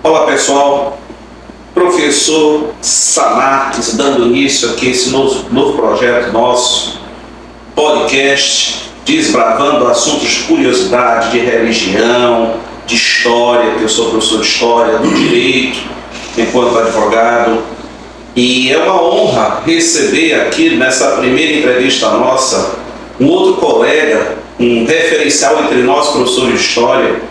Olá pessoal, professor Samarques dando início aqui a esse novo projeto nosso, podcast, desbravando assuntos de curiosidade, de religião, de história, que eu sou professor de história, do direito, enquanto advogado. E é uma honra receber aqui nessa primeira entrevista nossa um outro colega, um referencial entre nós professores de história,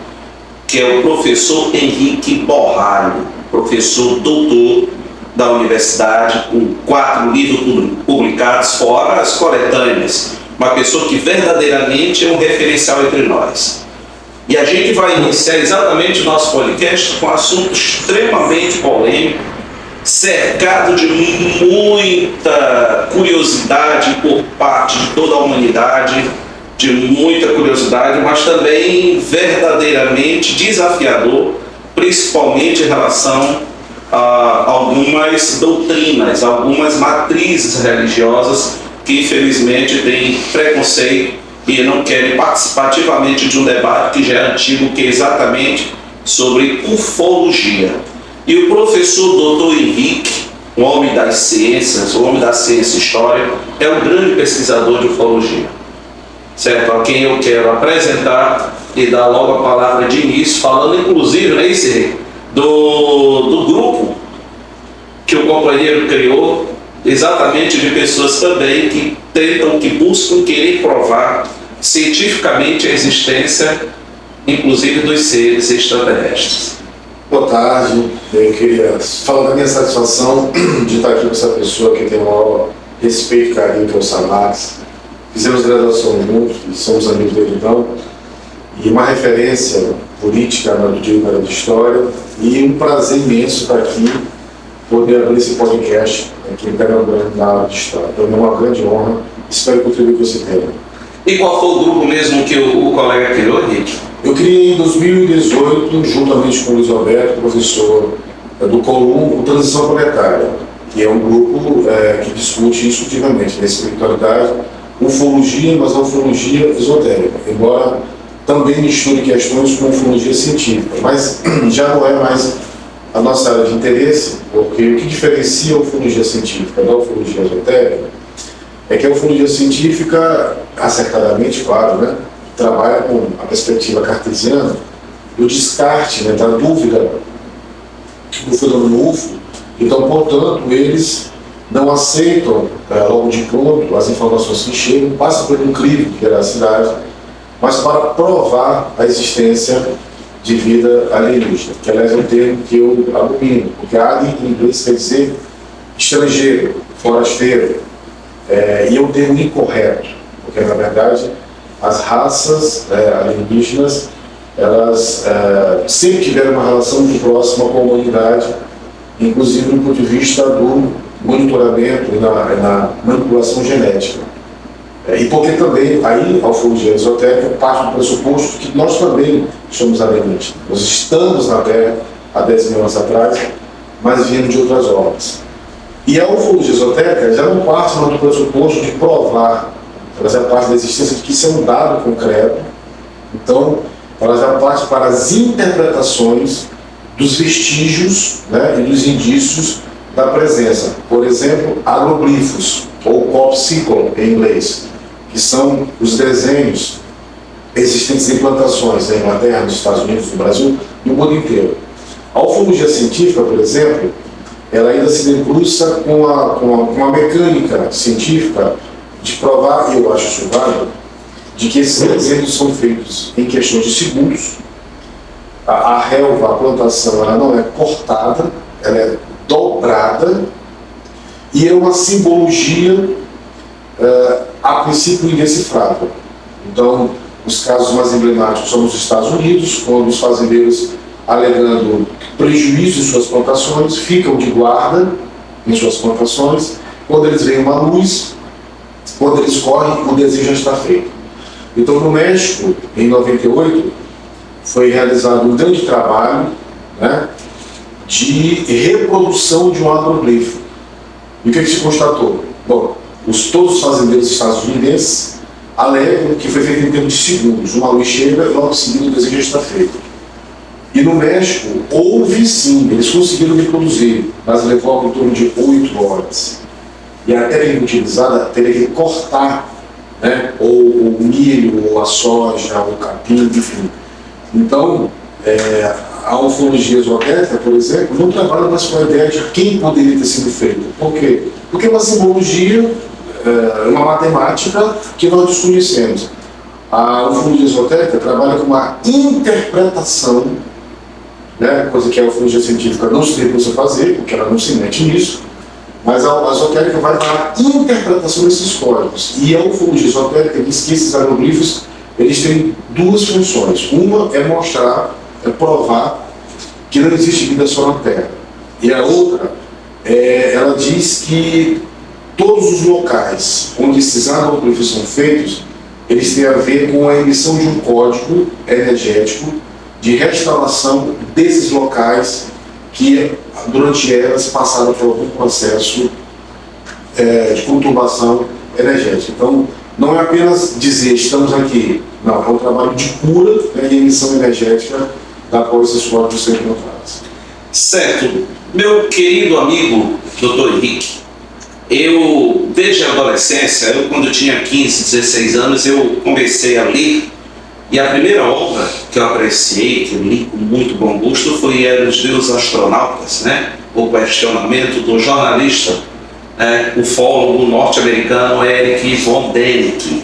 que é o professor Henrique Borralho, professor doutor da universidade, com 4 livros publicados, fora as coletâneas. Uma pessoa que verdadeiramente é um referencial entre nós. E a gente vai iniciar exatamente o nosso podcast com um assunto extremamente polêmico, cercado de muita curiosidade por parte de toda a humanidade, de muita curiosidade, mas também verdadeiramente desafiador, principalmente em relação a algumas doutrinas, algumas matrizes religiosas que infelizmente têm preconceito e não querem participar ativamente de um debate que já é antigo, que é exatamente sobre ufologia. E o professor Dr. Henrique, um homem das ciências, um homem da ciência e história, é um grande pesquisador de ufologia, certo? A quem eu quero apresentar e dar logo a palavra de início, falando inclusive, né, do grupo que o companheiro criou, exatamente de pessoas também que tentam, que buscam querer provar cientificamente a existência, inclusive dos seres extraterrestres. Boa tarde, eu queria falar da minha satisfação de estar aqui com essa pessoa que tem o maior respeito e carinho, que é o Samarques. Fizemos graduação juntos, somos amigos dele então, e uma referência política do direito na área de história, e um prazer imenso estar aqui, poder abrir esse podcast aqui em Pernambuco na área de história. Para mim é uma grande honra, espero contribuir com esse tema. E qual foi o grupo mesmo que o colega criou, Henrique? Eu criei em 2018, juntamente com o Luiz Alberto, professor do Colum, o Transição Planetária, que é um grupo que discute exclusivamente na espiritualidade, ufologia, mas a ufologia esotérica, embora também misture questões com ufologia científica, mas já não é mais a nossa área de interesse, porque o que diferencia a ufologia científica da ufologia esotérica é que a ufologia científica, acertadamente, claro, né, trabalha com a perspectiva cartesiana do descarte, né, da dúvida do fenômeno UFO. Então, portanto, eles não aceitam logo de pronto as informações que chegam, passam por um crivo de veracidade, mas para provar a existência de vida alienígena, que aliás é um termo que eu abomino, porque alien em inglês quer dizer estrangeiro, forasteiro, e é um termo incorreto, porque na verdade as raças alienígenas, elas sempre tiveram uma relação muito próxima com a humanidade, inclusive do ponto de vista do monitoramento e na manipulação genética. E porque também, aí a ufologia esotérica parte do pressuposto que nós também somos alienígenas. Nós estamos na Terra há 10 mil anos atrás, mas vindo de outras obras. E a ufologia esotérica já não parte do pressuposto de provar, ela já parte da existência de que isso é um dado concreto. Então, ela já parte para as interpretações dos vestígios, né, e dos indícios da presença. Por exemplo, agroglifos, ou copsicle em inglês, que são os desenhos existentes em plantações na Inglaterra, nos Estados Unidos, no Brasil, no mundo inteiro. A ufologia científica, por exemplo, ela ainda se debruça com a mecânica científica de provar, e eu acho isso válido, de que esses desenhos são feitos em questões de segundos. A relva, a plantação, ela não é cortada, ela é dobrada, e é uma simbologia a princípio indecifrável. Então, os casos mais emblemáticos são nos Estados Unidos, quando os fazendeiros, alegando prejuízo em suas plantações, ficam de guarda em suas plantações. Quando eles veem uma luz, quando eles correm, o desenho já está feito. Então, no México, em 98, foi realizado um grande trabalho, né, de reprodução de um agroglifo. E o que se constatou? Bom, todos os fazendeiros E no México, houve sim, eles conseguiram reproduzir, mas levou em torno de 8 horas. E a técnica utilizada teria que cortar, né, ou o milho, ou a soja, ou o capim, enfim. Então, a ufologia esotérica, por exemplo, não trabalha mais com a ideia de quem poderia ter sido feito. Por quê? Porque é uma simbologia, uma matemática que nós desconhecemos. A ufologia esotérica trabalha com uma interpretação, né, coisa que a ufologia científica não se recusa a fazer, porque ela não se mete nisso, mas a esotérica vai para a interpretação desses códigos. E a ufologia esotérica diz que esses aeroglifos eles têm duas funções. Uma é mostrar, é provar que não existe vida só na Terra. E a outra, ela diz que todos os locais onde esses aeroglifos são feitos, eles têm a ver com a emissão de um código energético de restauração desses locais que, durante eras, passaram por algum processo de conturbação energética. Então, não é apenas dizer estamos aqui, não, é um trabalho de cura, né, e emissão energética da qual esses códigos são encontrados. Certo. Meu querido amigo Dr. Henrique, eu, desde a adolescência, quando eu tinha 15, 16 anos, eu comecei a ler. E a primeira obra que eu apreciei, que eu li com muito bom gosto, foi Era os Deuses Astronautas, né? O questionamento do jornalista, ufólogo norte-americano Eric von Däniken.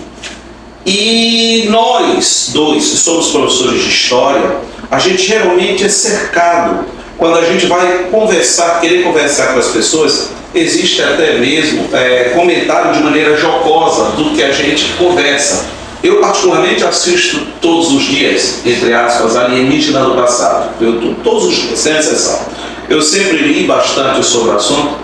E nós dois, que somos professores de história, a gente geralmente é cercado, quando a gente vai conversar, querer conversar com as pessoas, existe até mesmo comentário de maneira jocosa do que a gente conversa. Eu particularmente assisto todos os dias, entre aspas, Alienígena do Passado. Todos os dias, sem exceção. Eu sempre li bastante sobre o assunto,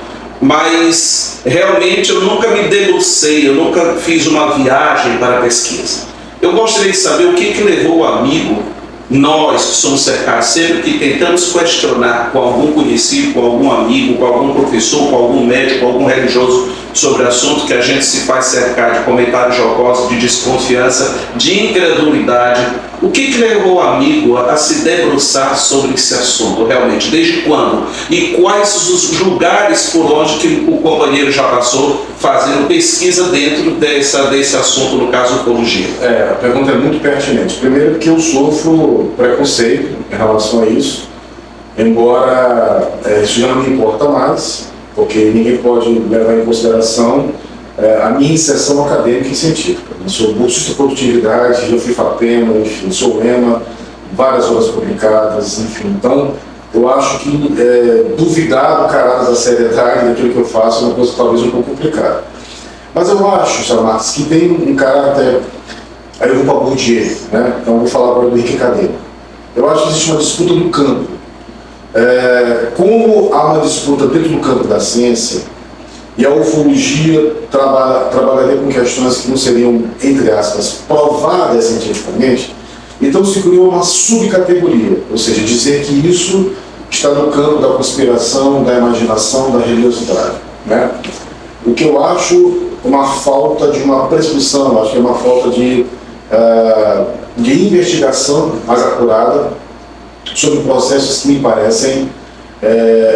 mas realmente eu nunca me debrucei, eu nunca fiz uma viagem para a pesquisa. Eu gostaria de saber o que levou o amigo, nós que somos cercados, sempre que tentamos questionar com algum conhecido, com algum amigo, com algum professor, com algum médico, com algum religioso sobre assunto, que a gente se faz cercar de comentários jocosos, de desconfiança, de incredulidade. O que levou o amigo a se debruçar sobre esse assunto, realmente? Desde quando? E quais os lugares por onde que o companheiro já passou fazendo pesquisa dentro desse assunto, no caso, ufologia? A pergunta é muito pertinente. Primeiro, porque eu sofro preconceito em relação a isso, embora isso já não me importa mais, porque ninguém pode levar em consideração a minha inserção acadêmica e científica. Eu sou bolsista de produtividade, já fui FAPEMA, enfim, sou EMA, várias obras publicadas, enfim. Então, eu acho que duvidar do caráter da seriedade daquilo que eu faço é uma coisa talvez um pouco complicada. Mas eu acho, Sr. Marcos, que tem um caráter... Aí eu vou para Bourdieu, né? Então eu vou falar agora do Henrique Cadeira. Eu acho que existe uma disputa do campo. Como há uma disputa dentro do campo da ciência, e a ufologia trabalharia com questões que não seriam, entre aspas, provadas cientificamente, então se criou uma subcategoria, ou seja, dizer que isso está no campo da conspiração, da imaginação, da religiosidade, né? O que eu acho uma falta de uma prescrição, acho que é uma falta de investigação mais acurada sobre processos que me parecem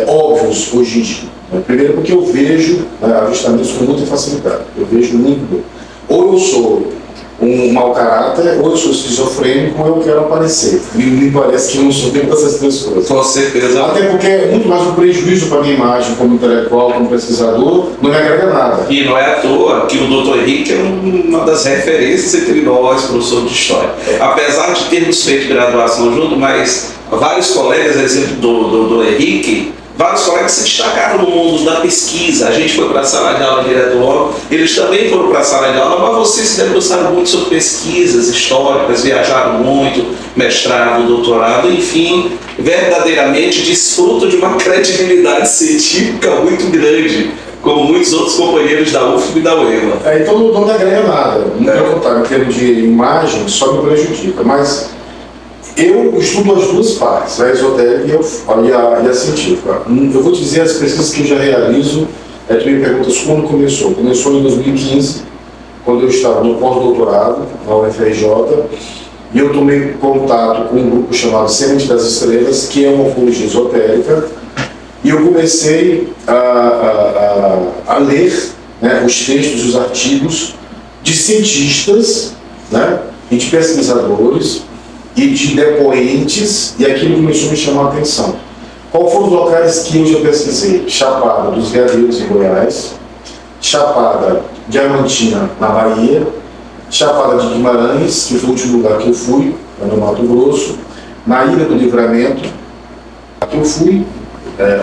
óbvios hoje em dia. Primeiro porque eu vejo avistamentos com muita facilidade, eu vejo muito. Ou eu sou um mau caráter, ou eu sou esquizofrênico, ou eu quero aparecer. Me parece que eu não sou nenhuma dessas duas coisas. Com certeza. Até porque é muito mais um prejuízo para a minha imagem como intelectual, como pesquisador, não me agrega nada. E não é à toa que o Dr. Henrique é uma das referências entre nós, professores de história. Apesar de termos feito graduação junto, mas vários colegas, exemplo do Henrique, vários colegas se destacaram no mundo da pesquisa. A gente foi para a sala de aula direto logo, eles também foram para a sala de aula, mas vocês se debruçaram muito sobre pesquisas históricas, viajaram muito, mestrado, doutorado, enfim, verdadeiramente desfrutam de uma credibilidade científica muito grande, como muitos outros companheiros da UFM e da UEMA. Então não me agrega nada, pelo contrário, em termos de imagem, só me prejudica, mas eu estudo as duas partes, a esotérica e a científica. Eu vou te dizer as pesquisas que eu já realizo. Tu me perguntas quando começou. Começou em 2015, quando eu estava no pós-doutorado, na UFRJ, e eu tomei contato com um grupo chamado Semente das Estrelas, que é uma ufologia esotérica, e eu comecei a ler, né, os textos e os artigos de cientistas, né, e de pesquisadores e de depoentes, e aquilo começou a me chamar a atenção. Qual foram os locais que eu já pesquisei? Chapada dos Veadeiros, em Goiás, Chapada Diamantina, na Bahia, Chapada de Guimarães, que foi o último lugar que eu fui, no Mato Grosso, na Ilha do Livramento, que eu fui,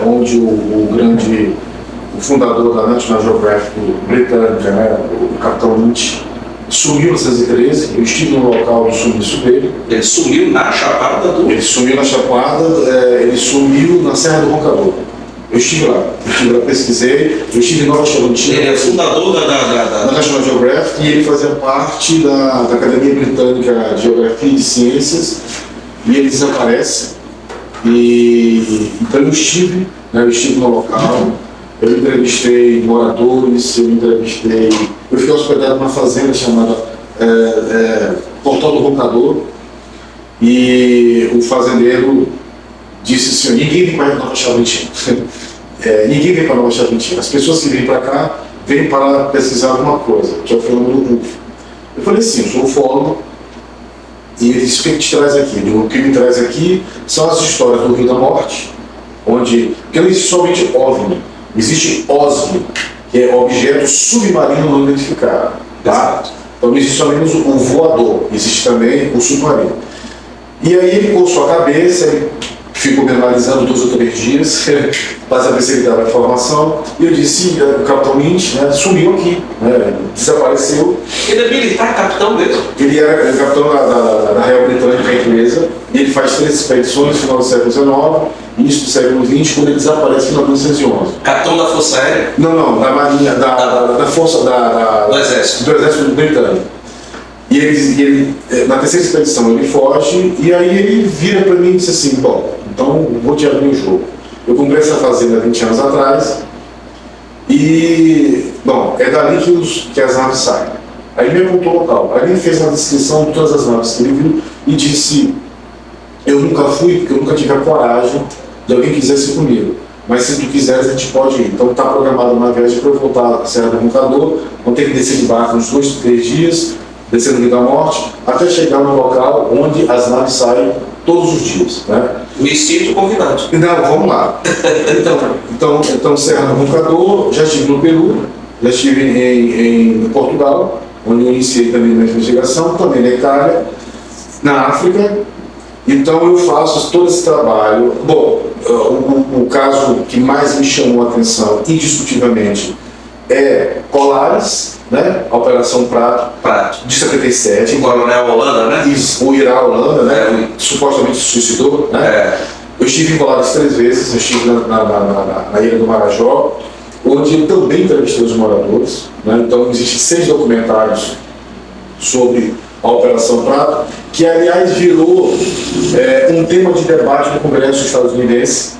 onde o fundador da National Geographic britânica, né, o Capitão Lynch, sumiu em 1913, eu estive no local do sumiço dele. Ele sumiu na Chapada do... Ele sumiu na Chapada, ele sumiu na Serra do Roncador. Eu estive lá, pesquisei, eu estive em Nova Chavantina. Ele é fundador da National Geographic, e ele fazia parte da Academia Britânica de Geografia e de Ciências, e ele desaparece. Então eu estive no local, eu entrevistei moradores, eu fiquei hospedado numa fazenda chamada Portal do Roncador, e o fazendeiro disse assim: ninguém vem para Nova Chavantina. Ninguém vem para Nova Chavantina. As pessoas que vêm para cá vêm para pesquisar alguma coisa, que é o fenômeno do UFO. Eu falei assim: eu sou ufólogo. E ele disse: o que te traz aqui? O que me traz aqui são as histórias do Rio da Morte, porque não existe somente OVNI, existe OSVNI, que é objeto submarino não identificado. Tá? Então não existe somente o voador, existe também o submarino. E aí ele coçou a cabeça, ele ficou me analisando 2 ou 3 dias para saber se ele dava informação, e eu disse: o Capitão Lynch, né, sumiu aqui, né, desapareceu. Ele é militar, capitão mesmo? Ele era capitão da Real Britânica inglesa, e ele faz 3 expedições no final do século XIX, início do século XX, quando ele desaparece no final de 1911. Capitão da Força Aérea? Não, da Marinha, da Força do Exército. Do Exército Britânico. E ele, na 3ª expedição, ele foge, e aí ele vira para mim e disse assim: bom, então vou te abrir o jogo. Eu comprei essa fazenda há 20 anos atrás, e, bom, é dali que as naves saem. Aí ele me apontou o local. Aí ele fez uma descrição de todas as naves que ele viu e disse: eu nunca fui, porque eu nunca tive a coragem de alguém quisesse ir comigo. Mas se tu quiseres, a gente pode ir. Então está programada uma viagem para eu voltar à Serra do Roncador. Vou ter que descer de barco uns 2, 3 dias, descendo no Rio da Morte, até chegar no local onde as naves saem todos os dias, né? Me sinto convidado. Não, vamos lá. Então Serra do Roncador, já estive no Peru, já estive em Portugal, onde eu iniciei também na investigação, também na Itália, na África. Então eu faço todo esse trabalho. Bom, o caso que mais me chamou a atenção, indiscutivelmente, é Polaris, né? A Operação Prato, de 77. O coronel Holanda, né? Isso, o Irá Holanda, né? Supostamente se suicidou, né? Eu estive em Polaris 3 vezes, eu estive na Ilha do Marajó, onde eu também entrevistei os moradores, né? Então existem 6 documentários sobre a Operação Prato, que aliás virou um tema de debate no Congresso estadunidense.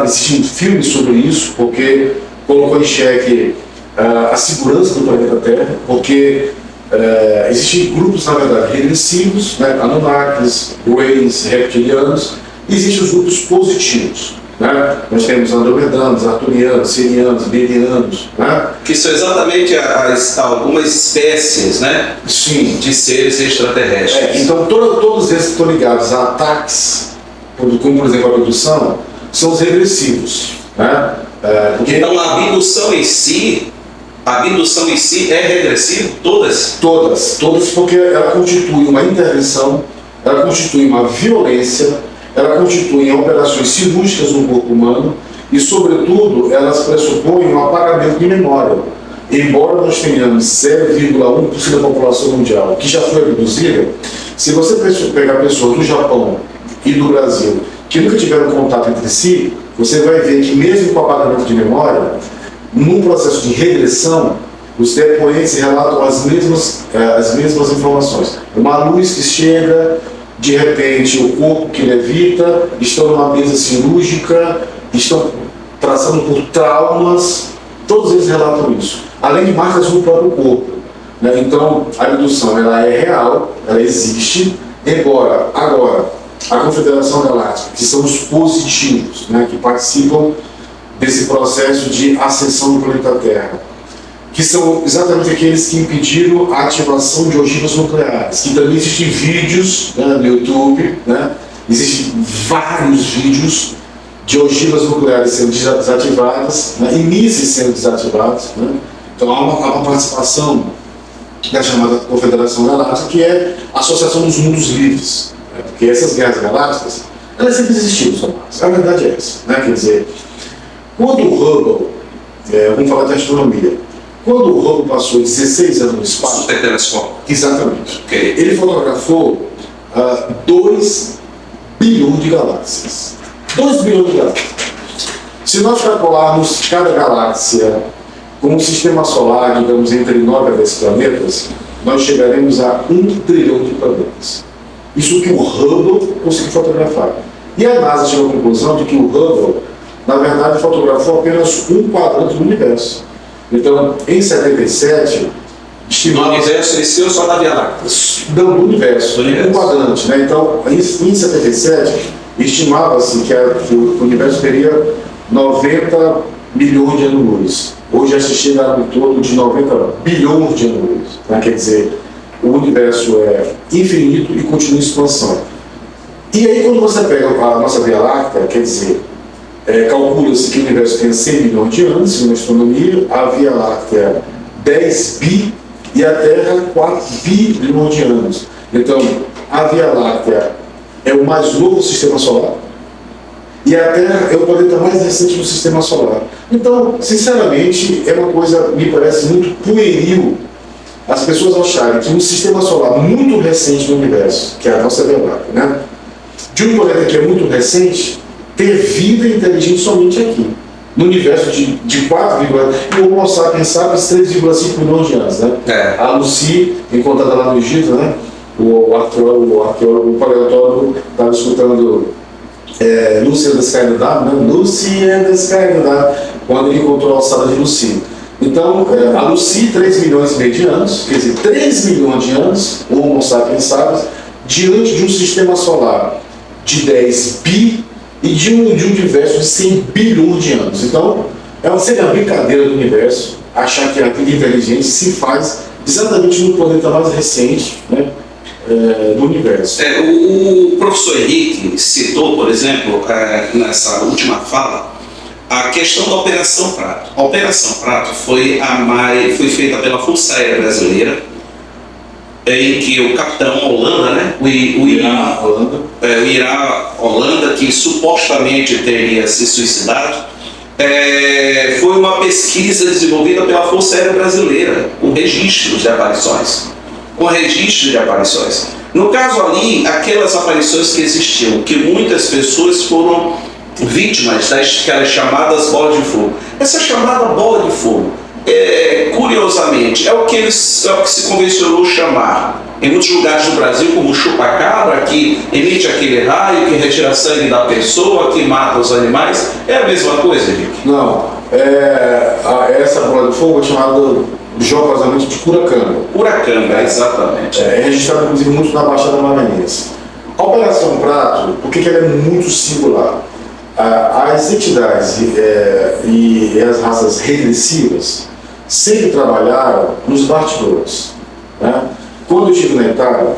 Existem filmes sobre isso, porque colocou em xeque a segurança do planeta Terra, porque existem grupos, na verdade, regressivos, né? Anunnakis, Greys, reptilianos, e existem os grupos positivos. Né? Nós temos andromedanos, arturianos, sirianos, berianos, né? Que são exatamente algumas espécies, né? Sim. De seres extraterrestres. Então todos esses estão ligados a ataques, como por exemplo a abdução, são os regressivos. Né? Então a abdução em si é regressiva? Todas? Todas, porque ela constitui uma intervenção, ela constitui uma violência, ela constitui operações cirúrgicas no corpo humano e, sobretudo, elas pressupõem um apagamento de memória. Embora nós tenhamos 0,1% da população mundial que já foi abduzida, se você pegar pessoas do Japão e do Brasil que nunca tiveram contato entre si, você vai ver que mesmo com apagamento de memória, num processo de regressão, os depoentes relatam as mesmas informações. Uma luz que chega, de repente o corpo que levita, estão numa mesa cirúrgica, estão passando por traumas, todos eles relatam isso, além de marcas no próprio corpo. Né? Então a abdução ela é real, ela existe, Embora, agora, a Confederação Galáctica, que são os positivos, né, que participam desse processo de ascensão do planeta Terra, que são exatamente aqueles que impediram a ativação de ogivas nucleares, que também existem vídeos, né, no YouTube, né, existem vários vídeos de ogivas nucleares sendo desativadas, né, e mísseis sendo desativados, né. Então há uma participação da chamada Confederação Galáctica, que é a Associação dos Mundos Livres, né, porque essas guerras galácticas, elas sempre existiram, Tomás. A verdade é essa, né, quer dizer, quando o Hubble, vamos falar de astronomia, quando o Hubble passou 16 anos no espaço, Supertelescópio. exatamente, Okay. ele fotografou 2 bilhões de galáxias. 2 bilhões de galáxias. Se nós calcularmos cada galáxia com um sistema solar, digamos, entre 9 a 10 planetas, nós chegaremos a 1 trilhão de planetas. Isso que o Hubble conseguiu fotografar. E a NASA chegou à conclusão de que o Hubble, na verdade, fotografou apenas um quadrante do universo. Então, em 77, No universo em si ou só na Via Láctea? do universo, um quadrante, né? Então, em 77, estimava-se que o universo teria 90 milhões de anos-luz. Hoje já se chega em torno de 90 bilhões de anos-luz. Né? Quer dizer, o universo é infinito e continua em expansão. E aí, quando você pega a nossa Via Láctea, quer dizer, calcula-se que o universo tem 100 milhões de anos, segundo a astronomia, a Via Láctea 10 bi e a Terra 4 bilhões de anos. Então, a Via Láctea é o mais novo sistema solar e a Terra é o planeta mais recente do sistema solar. Então, sinceramente, é uma coisa, me parece muito pueril as pessoas acharem que um sistema solar muito recente no universo, que é a nossa Via Láctea, né, de um planeta que é muito recente, ter vida inteligente somente aqui, no universo de 4, e o Homo sapiens sapiens 3,5 milhões de anos, né? A Lucy, encontrada lá no Egito, né? O paleontólogo estava escutando Lucy and the Sky in the Dark, né? Lucy and the Sky in the Dark, quando ele encontrou a alçada de Lucy. Então, a Lucy, 3 milhões e meio de anos, quer dizer, 3 milhões de anos, o Homo sapiens sapiens, diante de um sistema solar de 10 bi e de um universo de 100 bilhões de anos. Então, seria uma brincadeira do universo achar que a vida inteligente se faz exatamente no planeta mais recente, né, do universo. O professor Henrique citou, por exemplo, nessa última fala, a questão da Operação Prato. A Operação Prato foi feita pela Força Aérea Brasileira, em que o capitão Holanda, né, o Irá Holanda, que supostamente teria se suicidado, foi uma pesquisa desenvolvida pela Força Aérea Brasileira, com registros de aparições. No caso ali, aquelas aparições que existiam, que muitas pessoas foram vítimas das chamadas bolas de fogo. Essa chamada bola de fogo, curiosamente, é o que se convencionou chamar em muitos lugares do Brasil como chupa-cabra, que emite aquele raio, que retira sangue da pessoa, que mata os animais. É a mesma coisa, Henrique? Não. Essa bola de fogo é chamada jocosamente de curacanga. Curacanga, exatamente. É registrado, inclusive, muito na Baixada Maranhense. A Operação Prato, por que ela é muito singular? As entidades e as raças regressivas sempre trabalharam nos bastidores, né? Quando eu estive na Itália,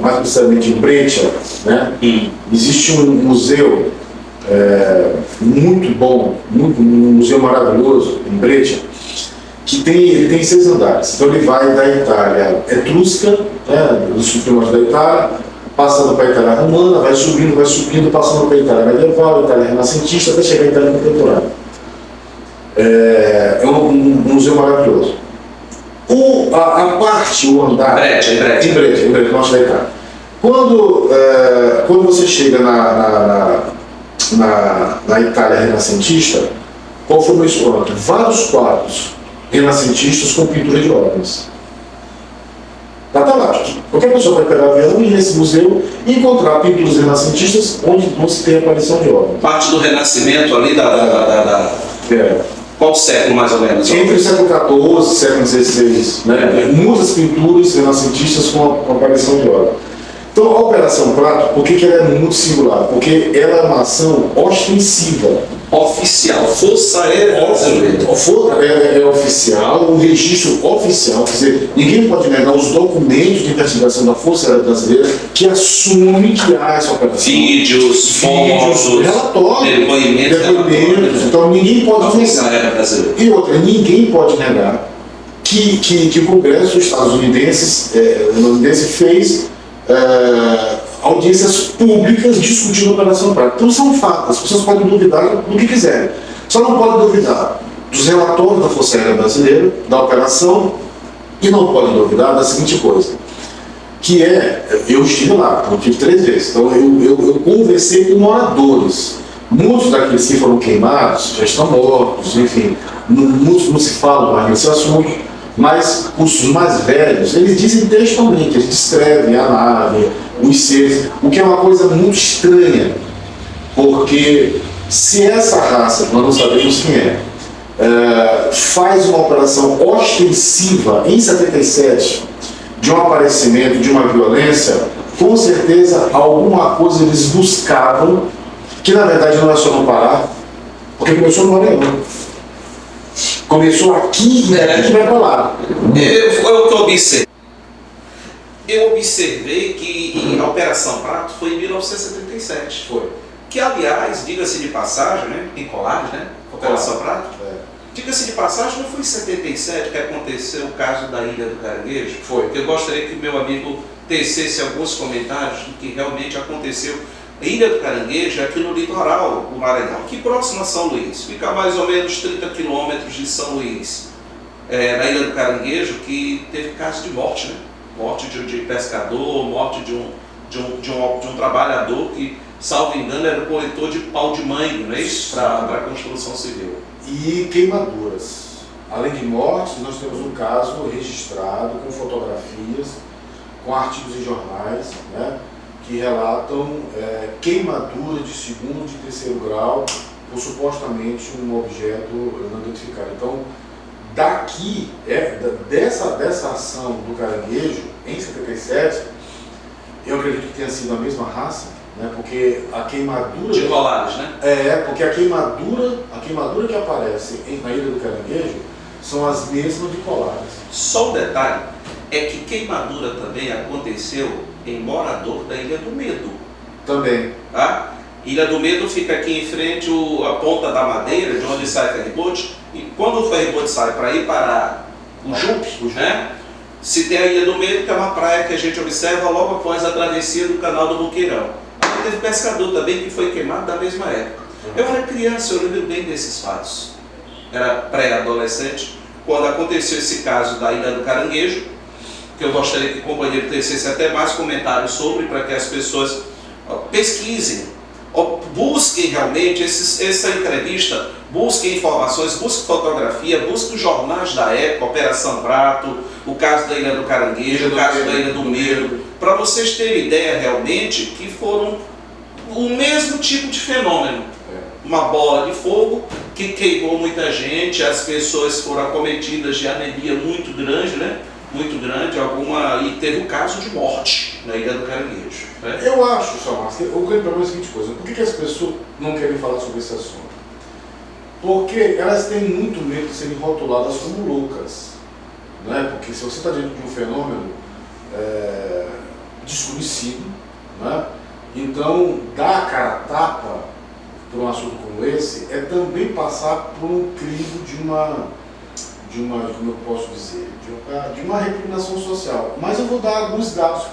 mais precisamente em Breccia, né, existe um museu muito bom, um museu maravilhoso em Breccia, que ele tem 6 andares. Então ele vai da Itália etrusca, né, dos primórdios da Itália, passando para a Itália romana, vai subindo, passando para a Itália medieval, Itália renascentista, até chegar à Itália contemporânea. É um museu maravilhoso. O andar... Em Breccia, norte da Itália. Quando você chega na Itália renascentista, qual foi o meu espanto? Vários quadros renascentistas com pintura de obras. Está lá. Qualquer pessoa vai pegar o avião e ir nesse museu e encontrar pinturas renascentistas onde se tem a aparição de obras. Parte do renascimento ali Qual século mais ou menos? Entre o século XIV e século XVI, né? Muitas pinturas renascentistas com a aparição de óleo. Então, a Operação Prato, por que ela é muito singular? Porque ela é uma ação ostensiva. Oficial, Força Aérea Brasileira. É oficial, um registro oficial, quer dizer, ninguém pode negar os documentos de investigação da Força Aérea Brasileira que assume que há essa operação. Vídeos, fotos, relatórios, depoimentos. Então ninguém pode Força Aérea Brasileira. E outra, ninguém pode negar que o Congresso estadunidense fez audiências públicas discutindo a Operação Prato. Então são fatos, as pessoas podem duvidar do que quiserem. Só não podem duvidar dos relatórios da Força Aérea Brasileira, da operação, e não podem duvidar da seguinte coisa, que eu estive lá, eu tive 3 vezes, então eu conversei com moradores. Muitos daqueles que foram queimados já estão mortos, enfim, muitos não se falam mais nesse assunto, mas os mais velhos, eles dizem textualmente, eles descrevem a nave, os seres, o que é uma coisa muito estranha, porque se essa raça, nós não sabemos quem faz uma operação ostensiva em 77, de um aparecimento, de uma violência, com certeza alguma coisa eles buscavam, que na verdade não é só no Pará, porque começou no Maranhão. Começou aqui e daqui vai para lá. Foi o que eu observei. Eu observei que a Operação Prato foi em 1977. Foi. Que, aliás, diga-se de passagem, né? Em Colares, né? Operação Prato. Diga-se de passagem, não foi em 77 que aconteceu o caso da Ilha do Caranguejo? Foi. Eu gostaria que o meu amigo tecesse alguns comentários do que realmente aconteceu. A Ilha do Caranguejo é aqui no litoral do Maranhão, aqui próximo a São Luís. Fica a mais ou menos 30 quilômetros de São Luís. Na Ilha do Caranguejo, que teve caso de morte, né? Morte de pescador, morte de um trabalhador que, salvo engano, era coletor de pau de mangue, não é isso? Para a construção civil. E queimaduras. Além de mortes, nós temos um caso registrado com fotografias, com artigos em jornais, né, que relatam queimaduras de 2º e 3º grau por supostamente um objeto não identificado. Então, daqui, dessa ação do Caranguejo, em 77, eu acredito que tenha sido a mesma raça, né, porque a queimadura... De Colares, né? Porque a queimadura que aparece na Ilha do Caranguejo são as mesmas de Colares. Só um detalhe, é que queimadura também aconteceu em morador da Ilha do Medo. Também. Tá? Ilha do Medo fica aqui em frente a Ponta da Madeira, de onde sai o ferryboat. E quando o ferryboat sai para ir para o Jupe, né? Se tem a Ilha do Medo, que é uma praia que a gente observa logo após a travessia do canal do Boqueirão. Aí teve pescador também que foi queimado da mesma época. Eu era criança, eu lembro bem desses fatos. Era pré-adolescente, quando aconteceu esse caso da Ilha do Caranguejo, que eu gostaria que o companheiro tecesse até mais comentários sobre, para que as pessoas pesquisem, busquem realmente essa entrevista, busquem informações, busquem fotografia, busquem os jornais da época, Operação Prato, o caso da Ilha do Caranguejo, o caso da Ilha do Medo, para vocês terem ideia realmente que foram o mesmo tipo de fenômeno. Uma bola de fogo que queimou muita gente, as pessoas foram acometidas de anemia muito grande, né? Muito grande, e teve um caso de morte na Ilha do Caranguejo. Né? Eu acho, Samar, o grande problema é a seguinte coisa: por que as pessoas não querem falar sobre esse assunto? Porque elas têm muito medo de serem rotuladas como loucas. Né? Porque se você está diante de um fenômeno desconhecido, né? Então dar a cara a tapa para um assunto como esse é também passar por um crivo de uma, como eu posso dizer, de uma recriminação social. Mas eu vou dar alguns dados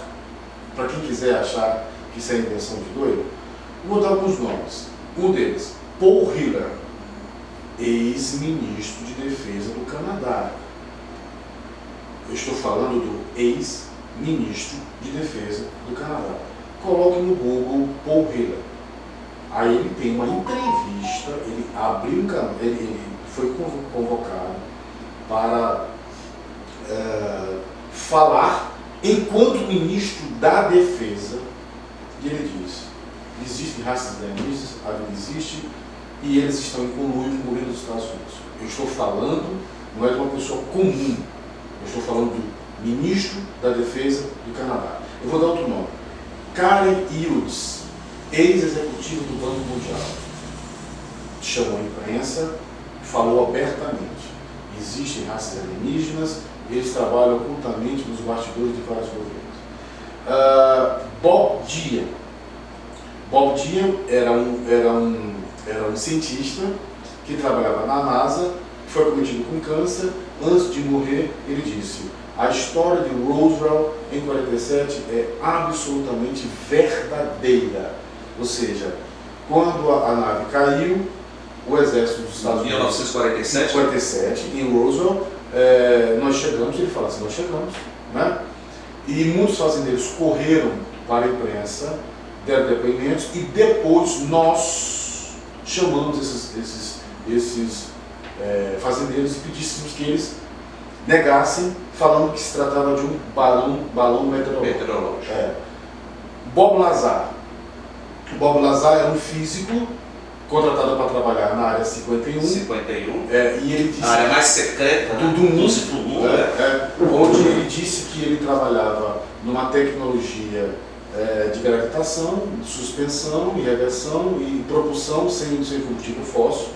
para quem quiser achar que isso é invenção de doido. Eu vou dar alguns nomes. Um deles, Paul Hiller, ex-ministro de Defesa do Canadá. Eu estou falando do ex-ministro de Defesa do Canadá. Coloque no Google Paul Hiller. Aí ele tem uma entrevista, ele abriu um canal, ele foi convocado para falar enquanto ministro da Defesa, e ele diz: existem raças alienígenas, existe e eles estão em conluio com o governo dos Estados Unidos. Eu estou falando, não é de uma pessoa comum, eu estou falando do ministro da Defesa do Canadá. Eu vou dar outro nome. Karen Hughes, ex-executivo do Banco Mundial, chamou a imprensa, falou abertamente. Existem raças alienígenas, eles trabalham ocultamente nos bastidores de vários governos. Bob Dian. Bob Dian era um cientista que trabalhava na NASA, foi acometido com câncer. Antes de morrer, ele disse: a história de Roswell em 47 é absolutamente verdadeira. Ou seja, quando a nave caiu, o exército dos Estados Unidos... Em 1947? Em Roswell, nós chegamos, ele fala assim, nós chegamos, né? E muitos fazendeiros correram para a imprensa, deram depoimentos, e depois nós chamamos esses fazendeiros e pedíssemos que eles negassem, falando que se tratava de um balão meteorológico. Bob Lazar. Bob Lazar era um físico contratado para trabalhar na área 51. E ele disse, a área mais secreta do mundo, onde ele disse que ele trabalhava numa tecnologia de gravitação, suspensão e reversão e propulsão sem combustível fóssil,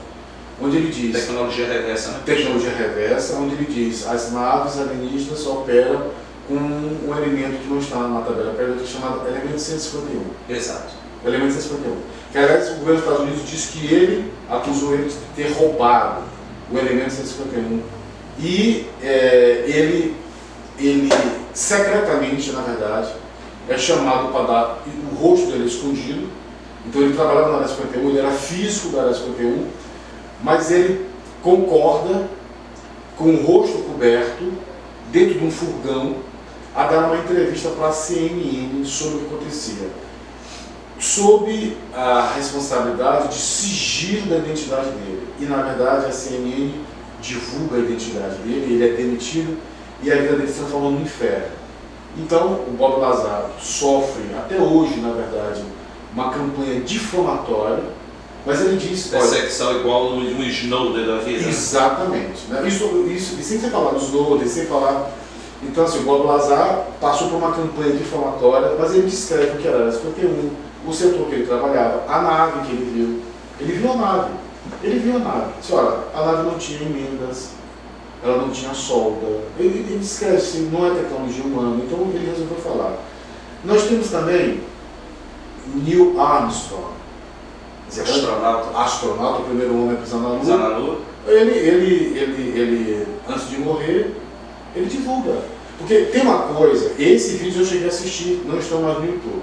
onde ele diz... Tecnologia reversa, né? Tecnologia reversa, onde ele diz as naves alienígenas operam com um elemento que não está na tabela periódica, chamado elemento 151. Exato. Elemento 151. Que, aliás, o governo dos Estados Unidos disse que ele acusou eles de ter roubado o elemento 151. E ele secretamente, na verdade, é chamado para dar o rosto dele escondido. Então ele trabalhava na área 51, ele era físico da área 51, mas ele concorda com o rosto coberto, dentro de um furgão, a dar uma entrevista para a CNN sobre o que acontecia, sob a responsabilidade de sigilo da identidade dele. E, na verdade, a CNN divulga a identidade dele, ele é demitido e a vida dele se transforma no inferno. Então, o Bob Lazar sofre, até hoje, na verdade, uma campanha difamatória, mas ele diz... Perseguição igual no Snowden da vida. Exatamente. Né? Isso, e sem você falar do Snowden, sem falar... Então, assim, o Bob Lazar passou por uma campanha difamatória, mas ele descreve o que era a área 51, o setor que ele trabalhava, a nave que ele viu. Ele viu a nave. Ele viu a nave. Disse, olha, a nave não tinha emendas, ela não tinha solda. Ele descreve assim, não é tecnologia humana, então ele resolveu falar. Nós temos também Neil Armstrong. Astronauta, o primeiro homem a pisar na Lua. Ele, antes de morrer, ele divulga. Porque tem uma coisa, esse vídeo eu cheguei a assistir, não estão mais no YouTube.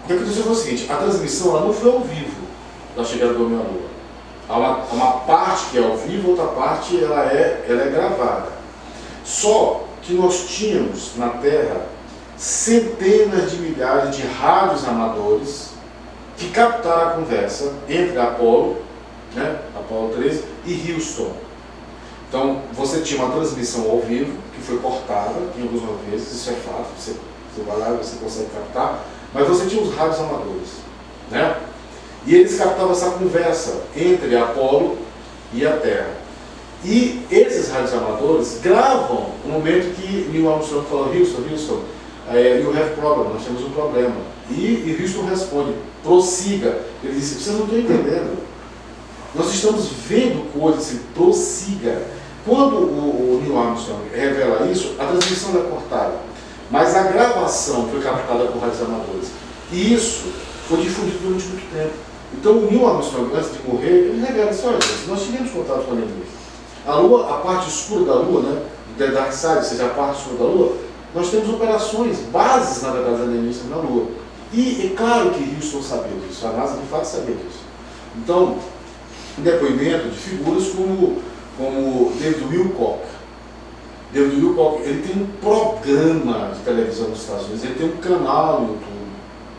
O que aconteceu foi o seguinte, a transmissão ela não foi ao vivo da chegada do homem à Lua. Há uma parte que é ao vivo, outra parte ela é gravada. Só que nós tínhamos na Terra centenas de milhares de rádios amadores que captaram a conversa entre a Apollo, né, Apollo 13, e Houston. Então, você tinha uma transmissão ao vivo, que foi cortada em algumas vezes, isso é fato, você vai lá e você consegue captar, mas você tinha os rádios amadores, né? E eles captavam essa conversa entre a Apollo e a Terra. E esses rádios amadores gravam no momento que Neil Armstrong falou, Houston, you have problem, nós temos um problema. E Houston responde, prossiga. Ele disse, vocês não estão entendendo. Nós estamos vendo coisas assim, prossiga. Quando o Neil Armstrong revela isso, a transmissão é cortada. Mas a gravação foi captada por rádios amadores. E isso foi difundido durante muito tempo. Então o Neil Armstrong, antes de morrer, ele revela isso, olha, nós tivemos contato com a alienígena. A Lua, a parte escura da Lua, né, da Dark Side, ou seja, a parte escura da Lua, nós temos operações, bases, na verdade, alienígenas na Lua. E é claro que Houston sabia disso, a NASA de fato sabia disso. Então, um depoimento de figuras como David Wilcock. David Wilcock, ele tem um programa de televisão nos Estados Unidos, ele tem um canal no YouTube,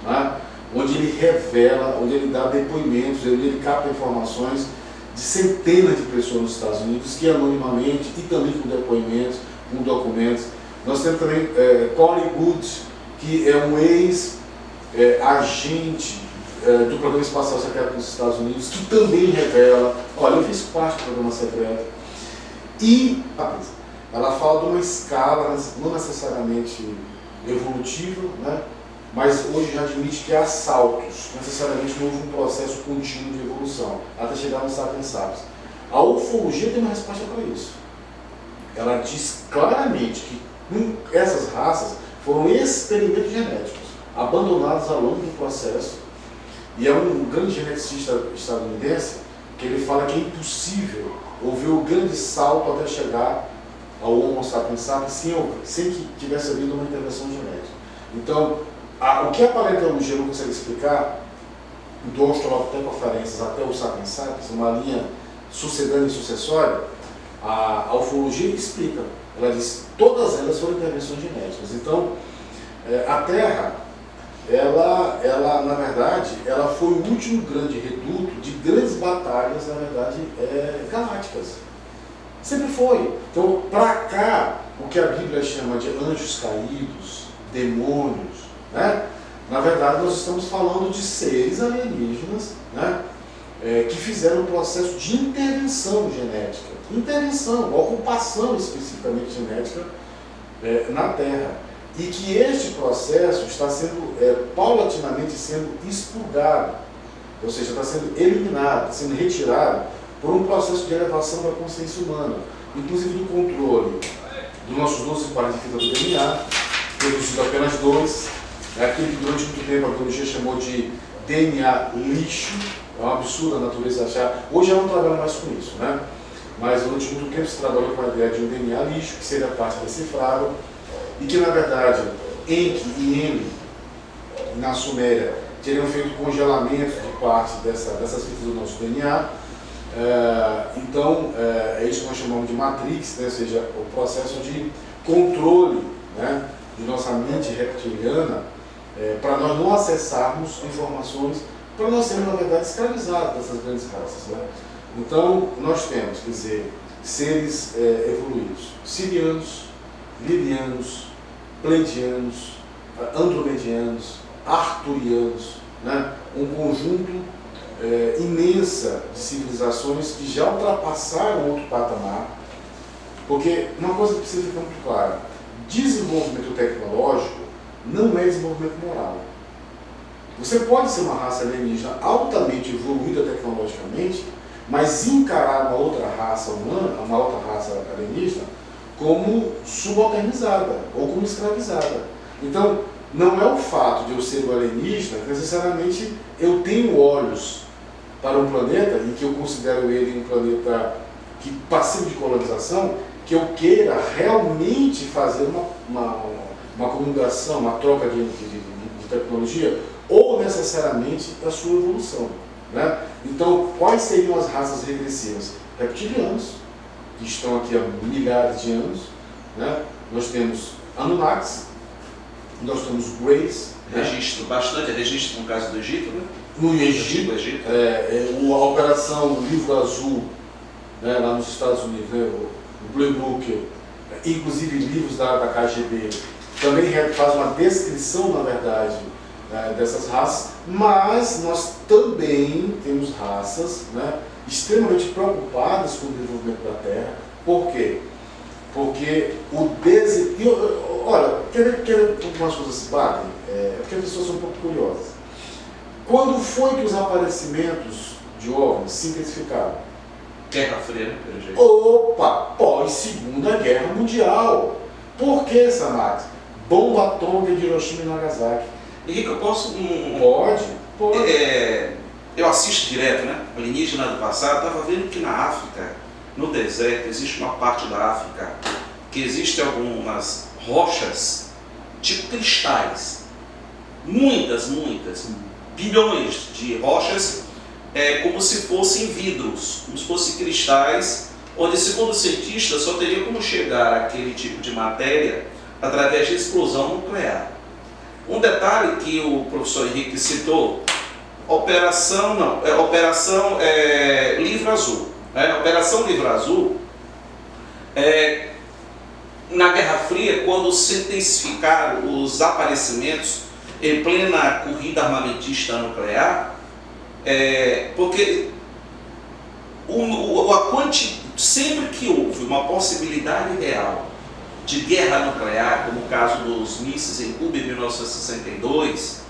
né, onde ele revela, onde ele dá depoimentos, onde ele capta informações de centenas de pessoas nos Estados Unidos, que anonimamente e também com depoimentos, com documentos. Nós temos também Corey Goode, que é um ex-agente do Programa Espacial Secreto dos Estados Unidos, que também revela, olha, eu fiz parte do programa secreto, e ela fala de uma escala não necessariamente evolutiva, né? Mas hoje já admite que há saltos, necessariamente não houve um processo contínuo de evolução, até chegar no Sapiens Sapiens. A ufologia tem uma resposta para isso. Ela diz claramente que essas raças foram experimentos genéticos, abandonados ao longo do processo, e é um grande geneticista estadunidense que ele fala que é impossível houver o grande salto até chegar ao Homo sapiens sapiens sem que tivesse havido uma intervenção genética. Então, o que a paleontologia não consegue explicar, do Australopithecus até o Sapiens sapiens, uma linha sucedânea e sucessória, a ufologia explica. Ela diz que todas elas foram intervenções genéticas. Então, a Terra, ela, na verdade, ela foi o último grande reduto de grandes batalhas, na verdade, galácticas. Sempre foi. Então, para cá, o que a Bíblia chama de anjos caídos, demônios, né? Na verdade, nós estamos falando de seres alienígenas, né? Que fizeram um processo de intervenção genética. Intervenção, ocupação especificamente genética na Terra. E que este processo está sendo paulatinamente sendo expurgado, ou seja, está sendo eliminado, está sendo retirado por um processo de elevação da consciência humana, inclusive do controle dos nossos 12 pares de fita do DNA, produzido apenas 2, aquele que durante muito tempo a biologia chamou de DNA lixo. É um absurdo a natureza achar. Hoje ela não trabalha mais com isso, né? Mas durante muito tempo se trabalhou com a ideia de um DNA lixo, que seria parte decifrável, e que na verdade Enki e Enlil, na Suméria, teriam feito congelamento de parte dessas fitas do nosso DNA. Então, é isso que nós chamamos de Matrix, né? Ou seja, o processo de controle, né, de nossa mente reptiliana, para nós não acessarmos informações, para nós sermos, na verdade, escravizados dessas grandes raças, né? Então, nós temos, quer dizer, seres evoluídos, sirianos, libianos, pleiadianos, andromedianos, arturianos, né? Um conjunto imensa de civilizações que já ultrapassaram outro patamar, porque uma coisa que precisa ficar muito clara: desenvolvimento tecnológico não é desenvolvimento moral. Você pode ser uma raça alienígena altamente evoluída tecnologicamente, mas encarar uma outra raça humana, uma outra raça alienígena, como subalternizada ou como escravizada. Então, não é o fato de eu ser um alienígena que necessariamente eu tenho olhos para um planeta, e que eu considero ele um planeta passivo de colonização, que eu queira realmente fazer uma comunicação, uma troca de tecnologia, ou necessariamente a sua evolução, né? Então, quais seriam as raças regressivas? Reptilianos, que estão aqui há milhares de anos, né? Nós temos Anunnakis, nós temos Greys, registro, bastante registro no caso do Egito, né? No Egito, a Operação Livro Azul, né, lá nos Estados Unidos, né, o Blue Book, inclusive livros da KGB, também faz uma descrição, na verdade, dessas raças, mas nós também temos raças, né, extremamente preocupadas com o desenvolvimento da Terra. Por quê? Porque olha, quer ver algumas coisas se batem? Porque as pessoas são um pouco curiosas. Quando foi que os aparecimentos de OVNIs se intensificaram? Guerra Fria, né, pelo jeito. Opa! Pós-Segunda Guerra Mundial. Por que, Samax? Bomba atômica de Hiroshima e Nagasaki. Henrique, eu posso... Pode. Eu assisto direto, né? Alienígena do passado, estava vendo que na África, no deserto, existe uma parte da África que existem algumas rochas, tipo cristais. Muitas, bilhões de rochas, como se fossem vidros, como se fossem cristais, onde, segundo cientistas, só teria como chegar àquele tipo de matéria através de explosão nuclear. Um detalhe que o professor Henrique citou, Operação Livro Azul. Operação Livro Azul, na Guerra Fria, quando se intensificaram os aparecimentos em plena corrida armamentista nuclear, Porque sempre que houve uma possibilidade real de guerra nuclear, como o caso dos mísseis em Cuba em 1962,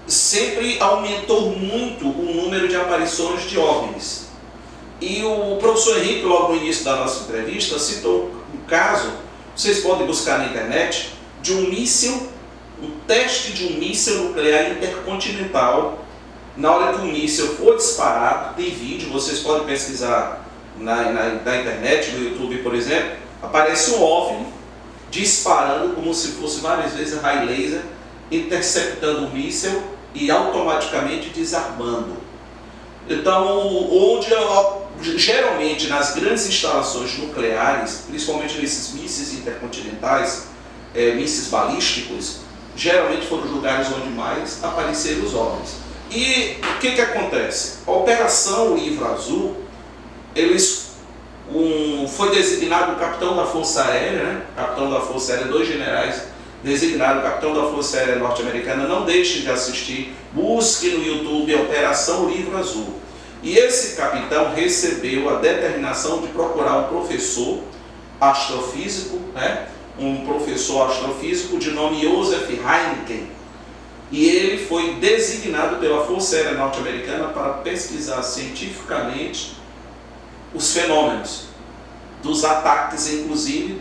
sempre aumentou muito o número de aparições de OVNIs. E o professor Henrique, logo no início da nossa entrevista, citou um caso, vocês podem buscar na internet, de um míssil, um teste de um míssil nuclear intercontinental. Na hora que o míssil foi disparado, tem vídeo, vocês podem pesquisar na internet, no YouTube, por exemplo, aparece um OVNI disparando como se fosse várias vezes raio laser, interceptando o míssil e automaticamente desarmando. Então, geralmente nas grandes instalações nucleares, principalmente nesses mísseis intercontinentais, mísseis balísticos, geralmente foram os lugares onde mais apareceram os OVNIs. E o que acontece? A Operação Livro Azul, foi designado o capitão da Força Aérea, né? Capitão da Força Aérea, 2 generais designados, capitão da Força Aérea norte-americana. Não deixem de assistir, busque no YouTube Operação Livro Azul. E esse capitão recebeu a determinação de procurar um professor astrofísico, né? Um professor astrofísico de nome Joseph Heineken. E ele foi designado pela Força Aérea norte-americana para pesquisar cientificamente os fenômenos dos ataques, inclusive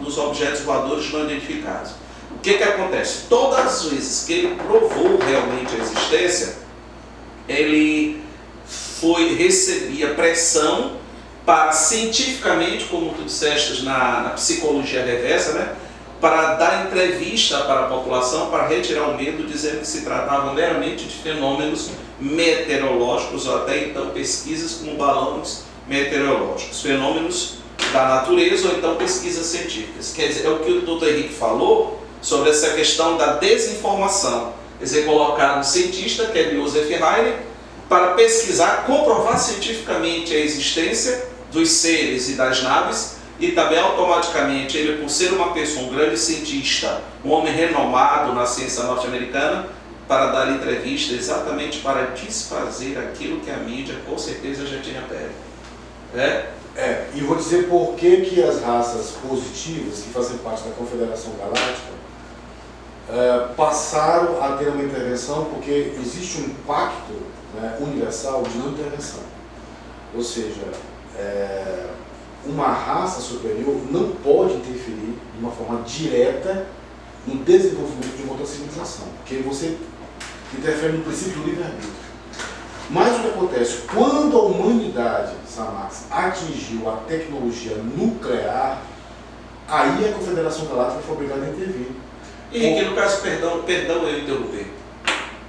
dos objetos voadores não identificados. O que acontece? Todas as vezes que ele provou realmente a existência, ele recebia pressão para cientificamente, como tu disseste na psicologia reversa, né? Para dar entrevista para a população, para retirar o medo, dizendo que se tratava meramente de fenômenos meteorológicos, ou até então pesquisas como balões meteorológicos, fenômenos da natureza ou então pesquisas científicas. Quer dizer, é o que o Dr. Henrique falou sobre essa questão da desinformação. Quer dizer, colocaram um cientista, que é Joseph Heineken, para pesquisar, comprovar cientificamente a existência dos seres e das naves, e também automaticamente ele, por ser uma pessoa, um grande cientista, um homem renomado na ciência norte-americana, para dar entrevista exatamente para desfazer aquilo que a mídia com certeza já tinha pego. E vou dizer por que as raças positivas, que fazem parte da Confederação Galáctica, passaram a ter uma intervenção, porque existe um pacto, né, universal de não intervenção. Ou seja, uma raça superior não pode interferir de uma forma direta no desenvolvimento de uma outra civilização, porque você interfere no princípio do livre-arbítrio. Mas o que acontece? Quando a humanidade, Samax, atingiu a tecnologia nuclear, aí a Confederação Galáctica foi obrigada a intervir. E aqui no caso, perdão eu interromper,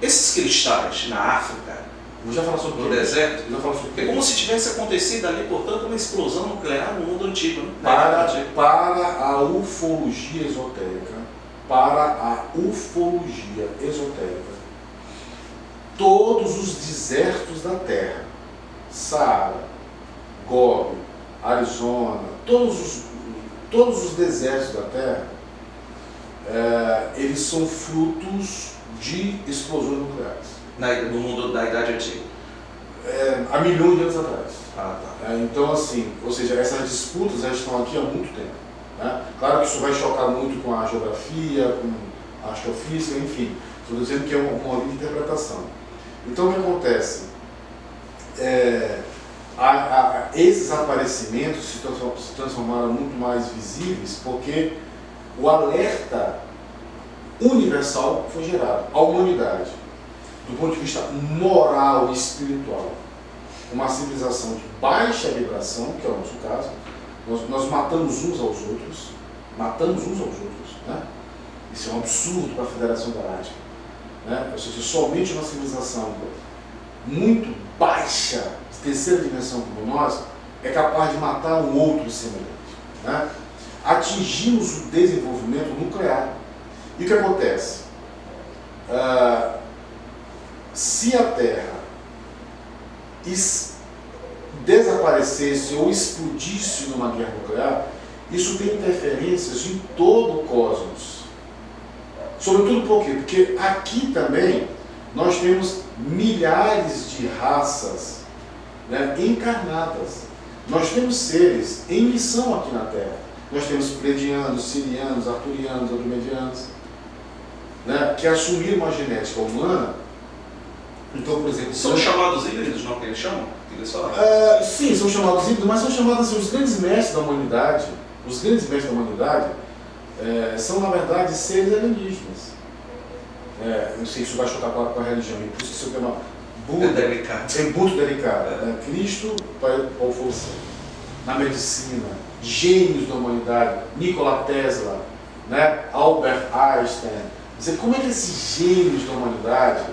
esses cristais na África, vou já falar sobre no deserto, sobre é como se tivesse acontecido ali, portanto, uma explosão nuclear no mundo antigo. Né? Para a ufologia esotérica, todos os desertos da Terra, Saara, Gobi, Arizona, todos os desertos da Terra, eles são frutos de explosões nucleares. No mundo da Idade Antiga. Há milhões de anos atrás. Ah, tá. Então, assim, ou seja, essas disputas já estão aqui há muito tempo. Né? Claro que isso vai chocar muito com a geografia, com a astrofísica, enfim. Estou dizendo que é uma linha de interpretação. Então, o que acontece? Esses aparecimentos se transformaram muito mais visíveis porque o alerta universal foi gerado à humanidade, do ponto de vista moral e espiritual. Uma civilização de baixa vibração, que é o nosso caso, nós matamos uns aos outros, né? Isso é um absurdo para a Federação Galáctica. Né? Ou seja, somente uma civilização muito baixa, de terceira dimensão como nós, é capaz de matar um outro semelhante. Né? Atingimos o desenvolvimento nuclear. E o que acontece? Se a Terra desaparecesse ou explodisse numa guerra nuclear, isso tem interferências em todo o cosmos. Sobretudo por quê? Porque aqui também, nós temos milhares de raças, né, encarnadas. Nós temos seres em missão aqui na Terra. Nós temos pleiadianos, sirianos, arturianos, andromedianos, né, que assumiram uma genética humana. Então, por exemplo... São chamados híbridos, não que eles chamam? Que eles falam? Sim, são chamados híbridos, mas são chamados assim, os grandes mestres da humanidade. Os grandes mestres da humanidade são, na verdade, seres alienígenas. Não sei se isso vai chocar com a religião, por isso que isso é uma... É delicado. É muito delicado. Cristo para o fosse na medicina, gênios da humanidade, Nikola Tesla, né? Albert Einstein. Dizer, como é que esses gênios da humanidade,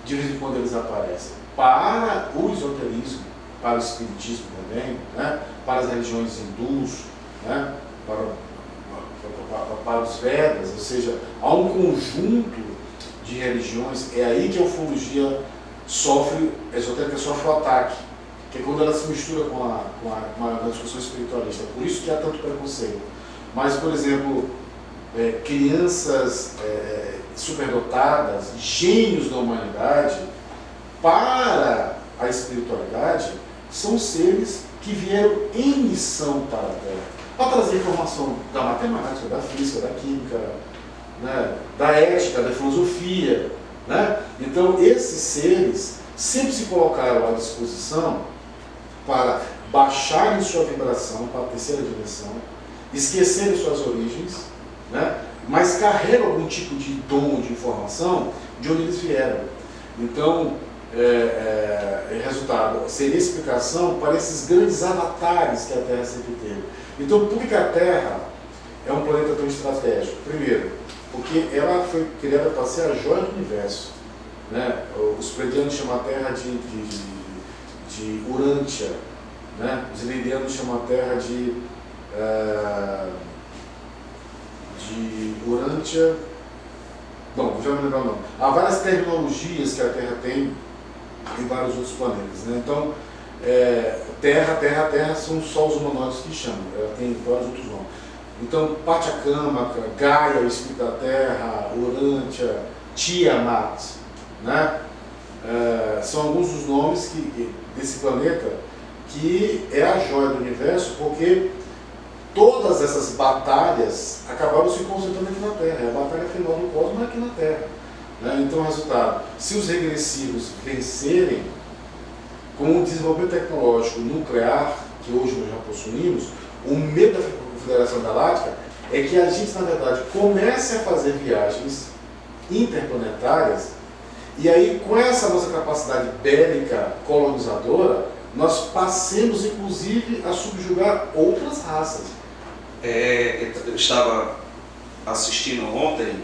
de vez em quando eles aparecem? Para o esoterismo, para o espiritismo também, né? Para as religiões hindus, né? Para os Vedas, ou seja, há um conjunto de religiões, é aí que a ufologia sofre, a esotérica sofre o ataque, que é quando ela se mistura com a discussão espiritualista. Por isso que há tanto preconceito. Mas, por exemplo, crianças superdotadas, gênios da humanidade, para a espiritualidade, são seres que vieram em missão para a Terra, para trazer informação da matemática, da física, da química, né, da ética, da filosofia, né? Então, esses seres sempre se colocaram à disposição para baixarem sua vibração para a terceira dimensão, esquecerem suas origens, né? Mas carregam algum tipo de dom de informação de onde eles vieram. Então, resultado, seria explicação para esses grandes avatares que a Terra sempre teve. Então, por que a Terra é um planeta tão estratégico? Primeiro, porque ela foi criada para ser a joia do universo, né? Os pleiadianos chamam a Terra de Urântia, né? Os ilirianos chamam a Terra de Urântia. Bom, já me lembro o nome. Há várias terminologias que a Terra tem em vários outros planetas, né? Então, Terra são só os humanoides que chamam, ela tem vários outros nomes. Então, Pachacamaca, Gaia, o espírito da Terra, Urântia, Tiamat, né? São alguns dos nomes desse planeta que é a joia do universo, porque todas essas batalhas acabaram se concentrando aqui na Terra. A batalha final do cosmos é aqui na Terra, né? Então, resultado, se os regressivos vencerem, com o desenvolvimento tecnológico nuclear, que hoje nós já possuímos, o medo da Confederação Galáctica é que a gente, na verdade, comece a fazer viagens interplanetárias e aí, com essa nossa capacidade bélica colonizadora, nós passemos, inclusive, a subjugar outras raças. Eu estava assistindo ontem,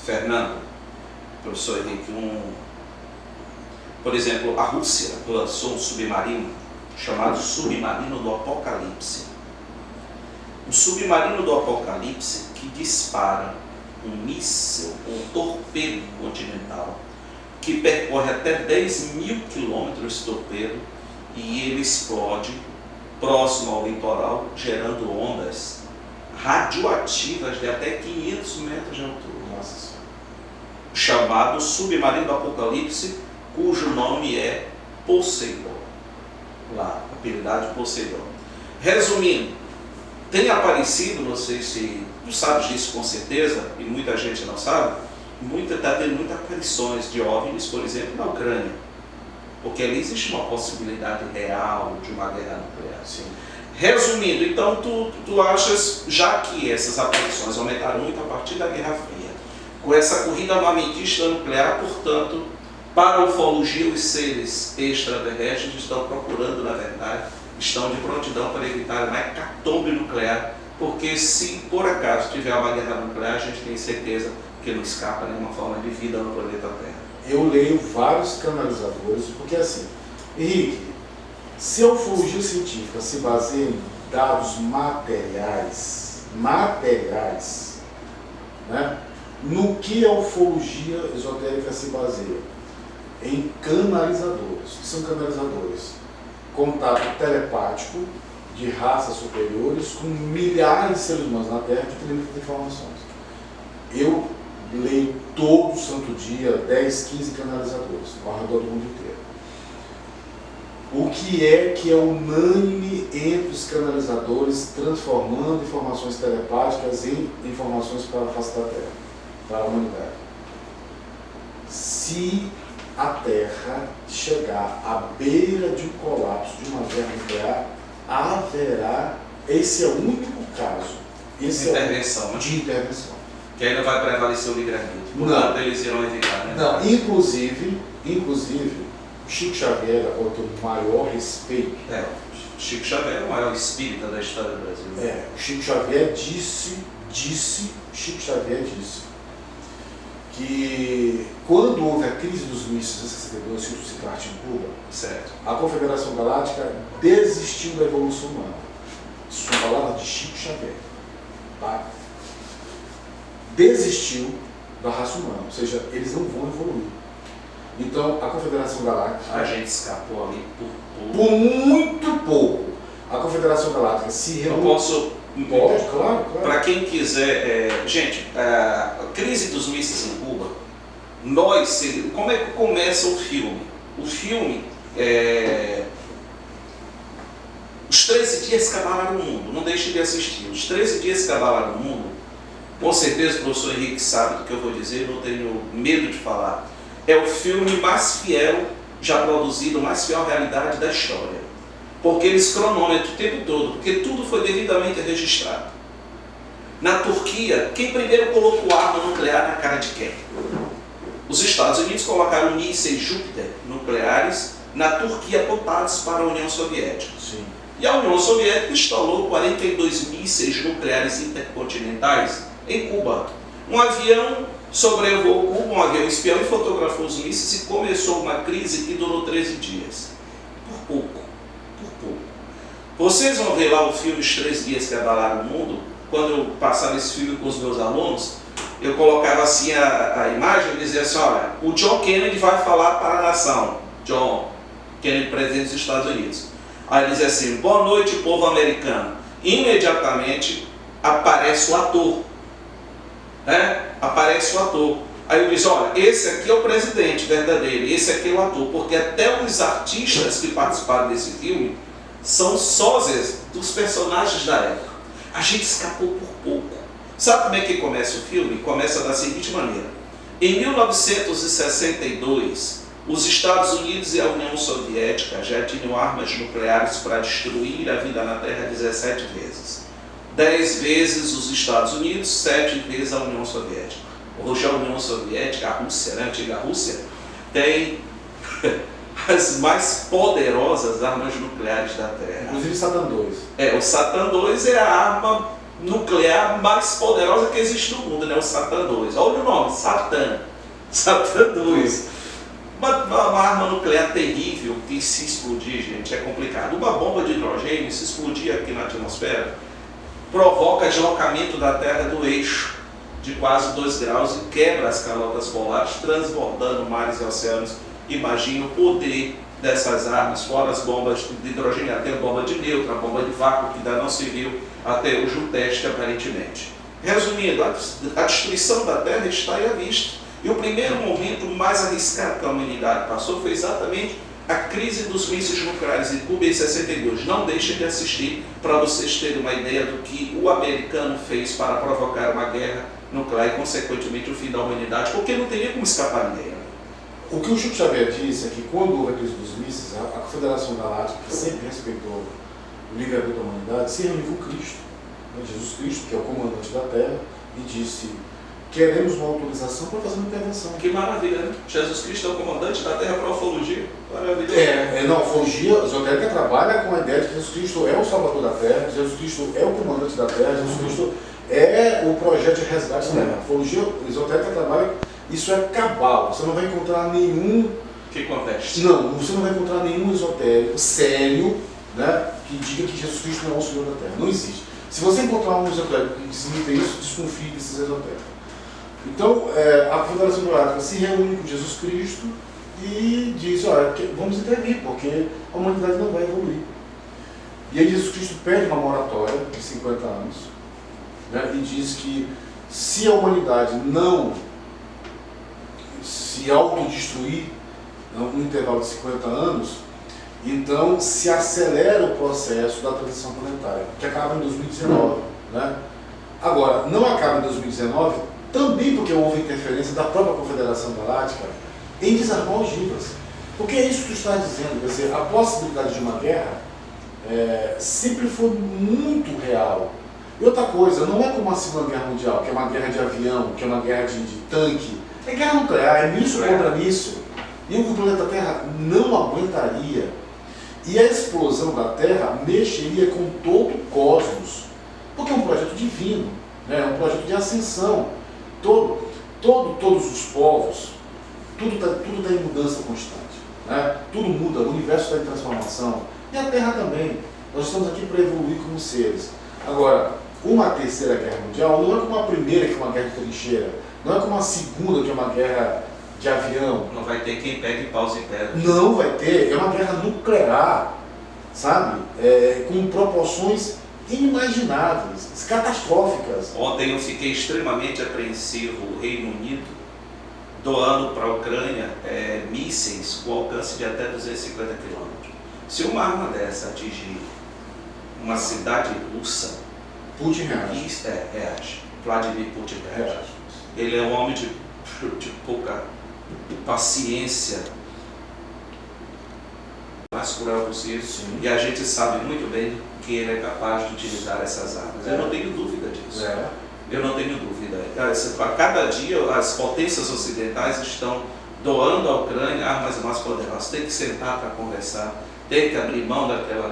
Fernando, professor Henrique, por exemplo, a Rússia lançou um submarino chamado Submarino do Apocalipse. Um submarino do Apocalipse que dispara um míssil, um torpedo continental, que percorre até 10.000 quilômetros de torpedo e ele explode próximo ao litoral, gerando ondas radioativas de até 500 metros de altura. Nossa Senhora. Chamado Submarino do Apocalipse, cujo nome é Poseidon. Lá, apelidado Poseidon. Resumindo, tem aparecido, não sei se tu sabes disso com certeza, e muita gente não sabe, está tendo muitas aparições de OVNIs, por exemplo, na Ucrânia. Porque ali existe uma possibilidade real de uma guerra nuclear. Sim. Resumindo, então tu achas, já que essas aparições aumentaram muito a partir da Guerra Fria, com essa corrida armamentista nuclear, portanto, para a ufologia, os seres extraterrestres estão procurando, na verdade, estão de prontidão para evitar uma hecatombe nuclear, porque se por acaso tiver uma guerra nuclear, a gente tem certeza que não escapa nenhuma forma de vida no planeta Terra. Eu leio vários canalizadores, porque assim, Henrique, se a ufologia científica se baseia em dados materiais, né? No que a ufologia esotérica se baseia? Em canalizadores. O que são canalizadores? Contato telepático de raças superiores com milhares de seres humanos na Terra que transmitem informações. Eu leio todo santo dia 10, 15 canalizadores ao redor do mundo inteiro. O que é unânime entre os canalizadores, transformando informações telepáticas em informações para a face da Terra, para a humanidade? Se a Terra chegar à beira de um colapso de uma guerra nuclear, haverá, esse é o único caso, esse intervenção, de intervenção. Que ainda vai prevalecer o livre-arbítrio. Não. Eles irão evitar, né? Não, inclusive, Chico Xavier, ao ter o maior respeito. Chico Xavier é o maior espírita da história do Brasil. O Chico Xavier disse que quando houve a crise dos mísseis em 62, Cito Citrate em Cuba, certo, a Confederação Galáctica desistiu da evolução humana. Isso são palavras de Chico Xavier. Tá? Desistiu da raça humana, ou seja, eles não vão evoluir. Então, a Confederação Galáctica... A gente escapou ali por muito pouco. A Confederação Galáctica se reuniu... Eu posso... Pode, claro. Para quem quiser... gente, a crise dos mísseis em Cuba, como é que começa o filme? O filme Os 13 dias que abalaram o mundo. Não deixe de assistir. Os 13 dias que abalaram o mundo, com certeza o professor Henrique sabe do que eu vou dizer, não tenho medo de falar. É o filme mais fiel já produzido, mais fiel à realidade da história. Porque eles cronômetram o tempo todo, porque tudo foi devidamente registrado. Na Turquia, quem primeiro colocou arma nuclear na cara de quem? Os Estados Unidos colocaram mísseis Júpiter nucleares na Turquia apontados para a União Soviética. Sim. E a União Soviética instalou 42 mísseis nucleares intercontinentais em Cuba. Um avião sobrevoou Cuba, um avião espião, e fotografou os mísseis e começou uma crise que durou 13 dias. Por pouco. Vocês vão ver lá o filme Os 13 Dias que Abalaram o Mundo. Quando eu passava esse filme com os meus alunos, eu colocava assim a imagem e dizia assim, olha, o John Kennedy vai falar para a nação. John Kennedy, presidente dos Estados Unidos. Aí ele dizia assim, boa noite, povo americano. Imediatamente aparece o ator. Aparece o ator. Aí eu disse, olha, esse aqui é o presidente verdadeiro, esse aqui é o ator, porque até os artistas que participaram desse filme são sósias dos personagens da época. A gente escapou por pouco. Sabe como é que começa o filme? Começa da seguinte maneira. Em 1962, os Estados Unidos e a União Soviética já tinham armas nucleares para destruir a vida na Terra 17 vezes. 10 vezes os Estados Unidos, 7 vezes a União Soviética. Hoje a União Soviética, a Rússia, a antiga Rússia, tem as mais poderosas armas nucleares da Terra. Inclusive Satan II. O Satan II é a arma nuclear mais poderosa que existe no mundo, né? O Satan II. Olha o nome, Satan II. Uma arma nuclear terrível que, se explodir, gente, é complicado. Uma bomba de hidrogênio, se explodir aqui na atmosfera, provoca deslocamento da Terra do eixo de quase 2 graus e quebra as calotas polares, transbordando mares e oceanos. Imagina o poder dessas armas, fora as bombas de hidrogênio, até a bomba de nêutron, a bomba de vácuo, que ainda não se viu até hoje um teste, aparentemente. Resumindo, a destruição da Terra está aí à vista. E o primeiro momento mais arriscado que a humanidade passou foi exatamente a crise dos mísseis nucleares em Cuba em 62. Não deixem de assistir para vocês terem uma ideia do que o americano fez para provocar uma guerra nuclear e, consequentemente, o fim da humanidade, porque não teria como escapar ninguém. O que o Chico Xavier disse é que quando houve a crise dos mísseis, a Confederação Galáctica, que sempre respeitou o livre-arbítrio da humanidade, se reuniu com Cristo, Jesus Cristo, que é o comandante da Terra, e disse, queremos uma autorização para fazer uma intervenção. Que maravilha, né? Jesus Cristo é o comandante da Terra para a ufologia. Maravilha. Não, a ufologia esotérica trabalha com a ideia de que Jesus Cristo é o salvador da Terra, Jesus Cristo é o comandante da Terra, Jesus Cristo é o projeto de resgate da Terra. A ufologia esotérica trabalha, isso é cabal, você não vai encontrar nenhum... Que contexto? Não, você não vai encontrar nenhum esotérico sério, né, que diga que Jesus Cristo não é o Senhor da Terra. Não existe. Se você encontrar um esotérico que significa isso, desconfie desses esotéricos. Então, a Confederação Galáctica se reúne com Jesus Cristo e diz, olha, vamos intervir, porque a humanidade não vai evoluir. E aí Jesus Cristo pede uma moratória de 50 anos, né, e diz que se a humanidade não se autodestruir no intervalo de 50 anos, então se acelera o processo da transição planetária, que acaba em 2019. Né? Agora, não acaba em 2019 também porque houve interferência da própria Confederação Galáctica em desarmar ogivas. Porque é isso que tu está dizendo, quer dizer, a possibilidade de uma guerra sempre foi muito real. E outra coisa, não é como a Segunda Guerra Mundial, que é uma guerra de avião, que é uma guerra de tanque. É guerra nuclear, é míssil contra míssil. E o planeta Terra não aguentaria. E a explosão da Terra mexeria com todo o cosmos. Porque é um projeto divino, né? É um projeto de ascensão. Todos os povos, tudo tá em mudança constante. Né? Tudo muda, o universo está em transformação. E a Terra também. Nós estamos aqui para evoluir como seres. Agora, uma terceira guerra mundial não é como a primeira, que é uma guerra de trincheira. Não é como a segunda, que é uma guerra de avião. Não vai ter quem pegue paus e pedras. Não vai ter. É uma guerra nuclear, sabe? Com proporções inimagináveis, catastróficas. Ontem eu fiquei extremamente apreensivo, o Reino Unido doando para a Ucrânia mísseis com alcance de até 250 quilômetros. Se uma arma dessa atingir uma cidade russa, Putin reage. Reage. Vladimir Putin reage. Ele é um homem de pouca paciência, mais cruel possível. Sim. E a gente sabe muito bem que ele é capaz de utilizar essas armas. Eu não tenho dúvida disso. Eu não tenho dúvida. A cada dia as potências ocidentais estão doando à Ucrânia armas mais poderosas. Tem que sentar para conversar, tem que abrir mão daquela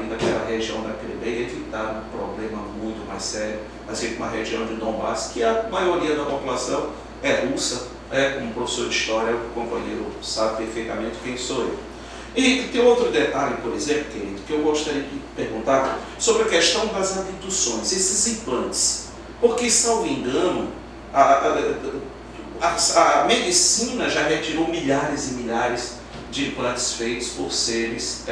região da Crimeia, evitar um problema muito mais sério, assim como a região de Donbass, que a maioria da população é russa, como professor de história, o companheiro sabe perfeitamente quem sou eu. E tem outro detalhe, por exemplo, querido, que eu gostaria de perguntar sobre a questão das abduções, esses implantes. Porque, salvo engano, a medicina já retirou milhares e milhares de implantes feitos por seres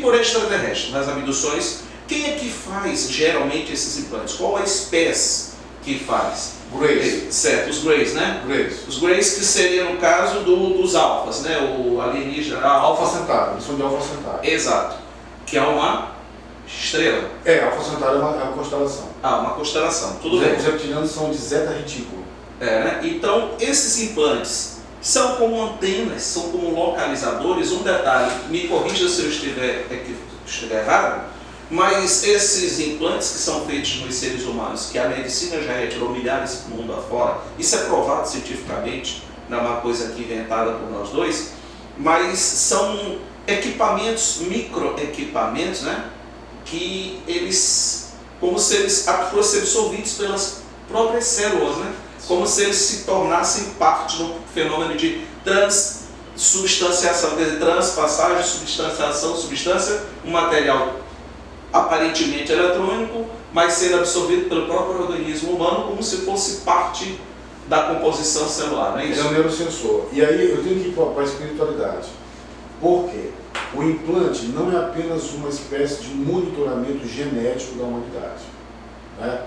por extraterrestres. Nas abduções, quem é que faz geralmente esses implantes? Qual a espécie que faz? Greys. Certo, os Greys, né? Greys. Os Greys, que seria no caso dos alfas, né? O alienígena. Alfa Centauro, eles são de Alfa Centauro. Exato. Que é uma estrela. Alfa Centauro é uma constelação. Uma constelação. Tudo bem. Os reptilianos são de Zeta Reticuli. Né? Então, esses implantes são como antenas, são como localizadores. Um detalhe, me corrija se eu estiver errado, mas esses implantes que são feitos nos seres humanos, que a medicina já retirou milhares do mundo afora, isso é provado cientificamente, não é uma coisa aqui inventada por nós dois, mas são equipamentos, microequipamentos, né? Que eles, como se eles fossem absorvidos pelas próprias células, né? Como se eles se tornassem parte do fenômeno de transubstanciação, quer dizer, transpassagem, substanciação, substância, um material aparentemente eletrônico, mas sendo absorvido pelo próprio organismo humano como se fosse parte da composição celular, não é isso? É um neurosensor. E aí eu tenho que ir para a espiritualidade. Por quê? O implante não é apenas uma espécie de monitoramento genético da humanidade. Né?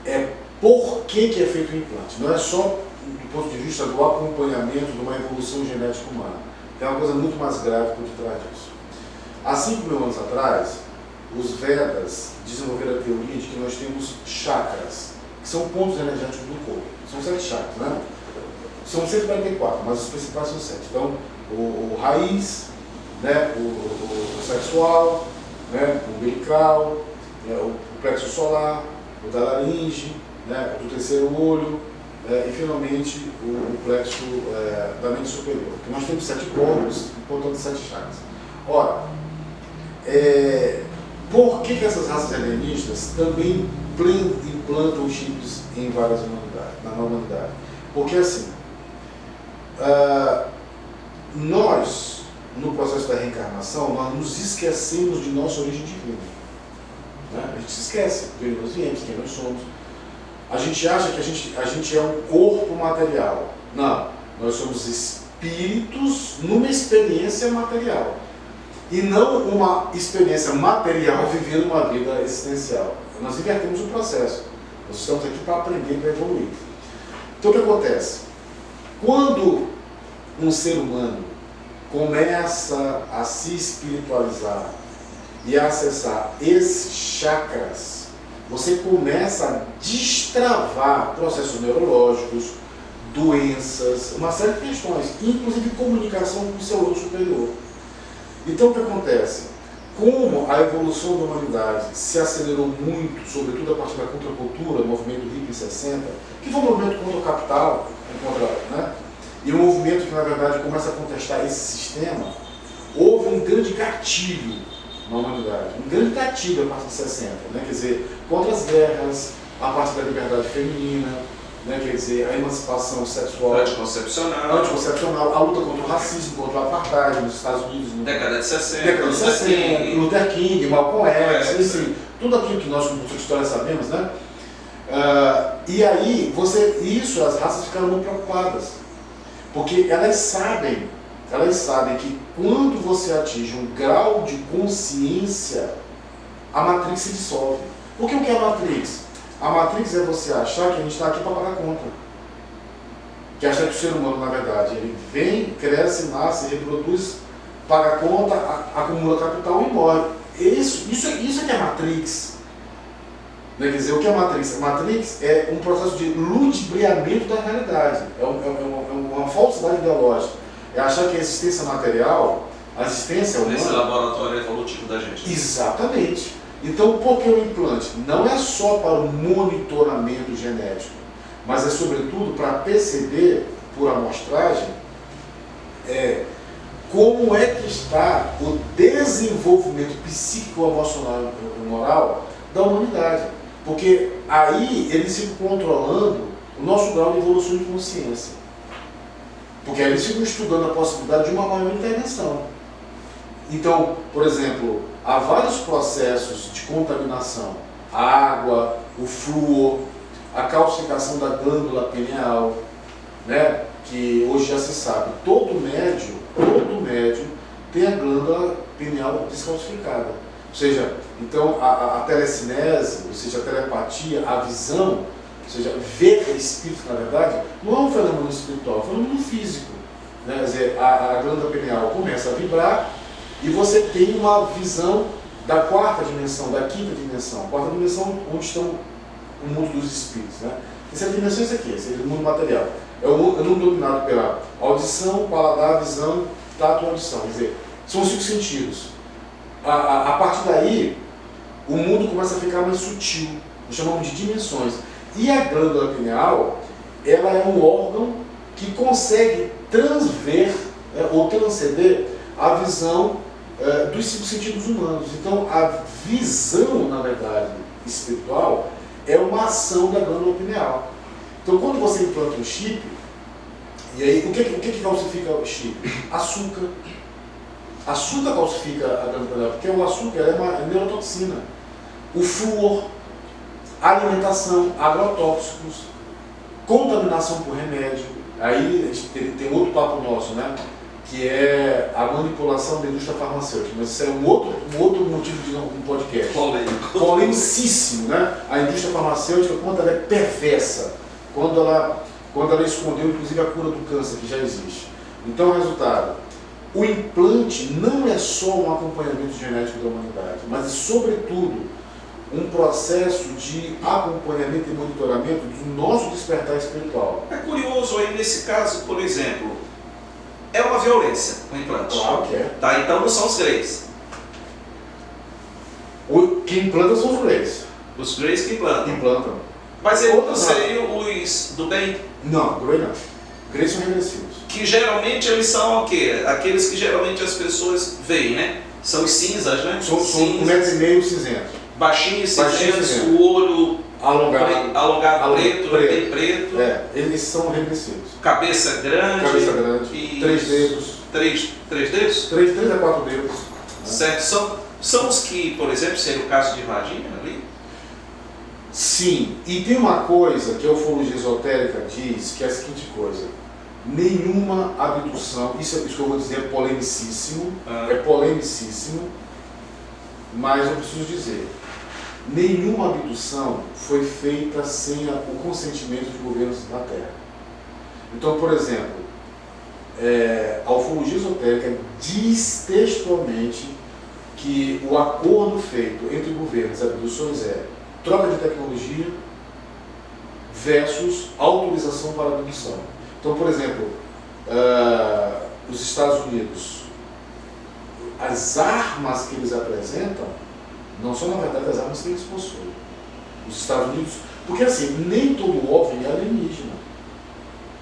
É por que é feito o implante. Não é só do ponto de vista do acompanhamento de uma evolução genética humana. Tem uma coisa muito mais grave por detrás disso. Há 5.000 anos atrás, os Vedas desenvolveram a teoria de que nós temos chakras, que são pontos energéticos do corpo. São 7 chakras, né? São 144, mas os principais são 7. Então, o raiz, né? o sexual, né? o umbilical, né? o plexo solar, o da laringe, né? o do terceiro olho, e finalmente o plexo da mente superior. Então, nós temos 7 corpos, portanto 7 chakras. Ora, por que essas raças alienígenas também implantam chips em várias humanidades, na humanidade? Porque assim, nós, no processo da reencarnação, nós nos esquecemos de nossa origem divina. Né? A gente se esquece de onde nós viemos, quem nós somos. A gente acha que a gente é um corpo material. Não, nós somos espíritos numa experiência material. E não uma experiência material vivendo uma vida existencial. Nós invertemos o processo. Nós estamos aqui para aprender, para evoluir. Então o que acontece? Quando um ser humano começa a se espiritualizar e a acessar esses chakras, você começa a destravar processos neurológicos, doenças, uma série de questões, inclusive comunicação com o seu eu superior. Então o que acontece? Como a evolução da humanidade se acelerou muito, sobretudo a partir da contracultura, o movimento hippie em 60, que foi um movimento contra o capital, né? E um movimento que na verdade começa a contestar esse sistema, houve um grande gatilho na humanidade, um grande gatilho a partir de 60, né? Quer dizer, contra as guerras, a partir da liberdade feminina, né? Quer dizer, a emancipação sexual, anticoncepcional, a luta contra o racismo, contra o apartheid nos Estados Unidos, década de 60, Luther King, Malcolm X, assim, tudo aquilo que nós como professores de história sabemos, né? E aí, as raças ficaram muito preocupadas, porque elas sabem que quando você atinge um grau de consciência, a Matrix se dissolve. Porque o que é a Matrix? A Matrix é você achar que a gente está aqui para pagar conta. Que achar que o ser humano, na verdade, ele vem, cresce, nasce, reproduz, paga conta, acumula capital e morre. Isso é que é a Matrix. Quer dizer, o que é a Matrix? A Matrix é um processo de ludibriamento da realidade. É uma falsidade ideológica. É achar que a existência material, a existência humana... Nesse laboratório evolutivo da gente. Exatamente. Então, por que o implante? Não é só para o monitoramento genético, mas é sobretudo para perceber, por amostragem, como é que está o desenvolvimento psíquico, emocional e moral da humanidade. Porque aí eles ficam controlando o nosso grau de evolução de consciência. Porque aí eles ficam estudando a possibilidade de uma maior intervenção. Então, por exemplo, há vários processos de contaminação. A água, o flúor, a calcificação da glândula pineal, né? Que hoje já se sabe, todo médium tem a glândula pineal descalcificada. Ou seja, então a telecinese, ou seja, a telepatia, a visão, ou seja, ver espírito, na verdade, não é um fenômeno espiritual, é um fenômeno físico. Né? Quer dizer, a glândula pineal começa a vibrar e você tem uma visão da quarta dimensão, da quinta dimensão. A quarta dimensão, onde estão o mundo dos espíritos. Né? Essa dimensão é isso aqui, esse é o mundo material. É o mundo dominado pela audição, paladar, visão, tato e audição. Quer dizer, são os 5 sentidos. A partir daí, o mundo começa a ficar mais sutil, nós chamamos de dimensões. E a glândula pineal, ela é um órgão que consegue transver, ou transcender a visão dos 5 sentidos humanos. Então, a visão, na verdade, espiritual, é uma ação da glândula pineal. Então, quando você implanta um chip, e aí, o que calcifica o chip? Açúcar. Açúcar calcifica a glândula pineal, porque o açúcar é uma neurotoxina. O flúor, alimentação, agrotóxicos, contaminação por remédio. Aí a gente tem outro papo nosso, né? Que é a manipulação da indústria farmacêutica. Mas isso é um outro motivo de um podcast. Polemicíssimo, né? A indústria farmacêutica, quanto ela é perversa, quando ela escondeu inclusive a cura do câncer que já existe. Então, resultado, o implante não é só um acompanhamento genético da humanidade, mas é sobretudo um processo de acompanhamento e monitoramento do nosso despertar espiritual. É curioso aí nesse caso, por exemplo, é uma violência o implante. Claro que é. Tá, então não são os greys. Quem implanta são os greys. Os greys que implantam. Implantam. Mas eles não seriam os do bem? Não, grey não. Greys são regressivos. Que geralmente eles são o quê? Aqueles que geralmente as pessoas veem, né? São os cinzas, né? São 1,5 metros cinzentos. Baixinhos, cinzentos, o olho alongado preto, bem preto. Eles são regressivos. Cabeça grande. E 3 dedos. 3 dedos? 3 a 4 dedos. Certo. São os que, por exemplo, seria o caso de Varginha ali? Sim. E tem uma coisa que a ufologia esotérica diz, que é a seguinte coisa. Nenhuma abdução, isso que eu vou dizer é polemicíssimo, mas eu preciso dizer, nenhuma abdução foi feita sem o consentimento de governos da Terra. Então, por exemplo, a ufologia esotérica diz textualmente que o acordo feito entre governos e abduções é troca de tecnologia versus autorização para abdução. Então, por exemplo, os Estados Unidos, as armas que eles apresentam não são, na verdade, as armas que eles possuem. Os Estados Unidos, porque assim, nem todo OVNI é alienígena.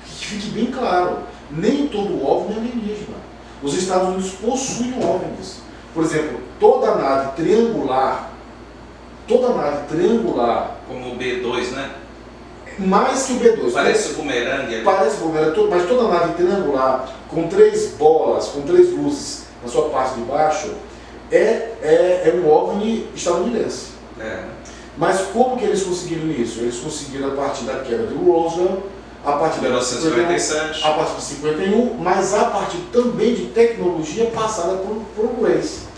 Que fique bem claro, nem todo OVNI é alienígena. Os Estados Unidos possuem OVNIs. Por exemplo, toda nave triangular, como o B2, né? mais que o B2. Parece o bumerangue. Parece bumerangue, mas toda nave triangular, com 3 bolas, com 3 luzes na sua parte de baixo, é um OVNI estadunidense. Mas como que eles conseguiram isso? Eles conseguiram a partir da queda de Roswell, a partir de 1957, a partir de 51, mas a partir também de tecnologia passada por Grace.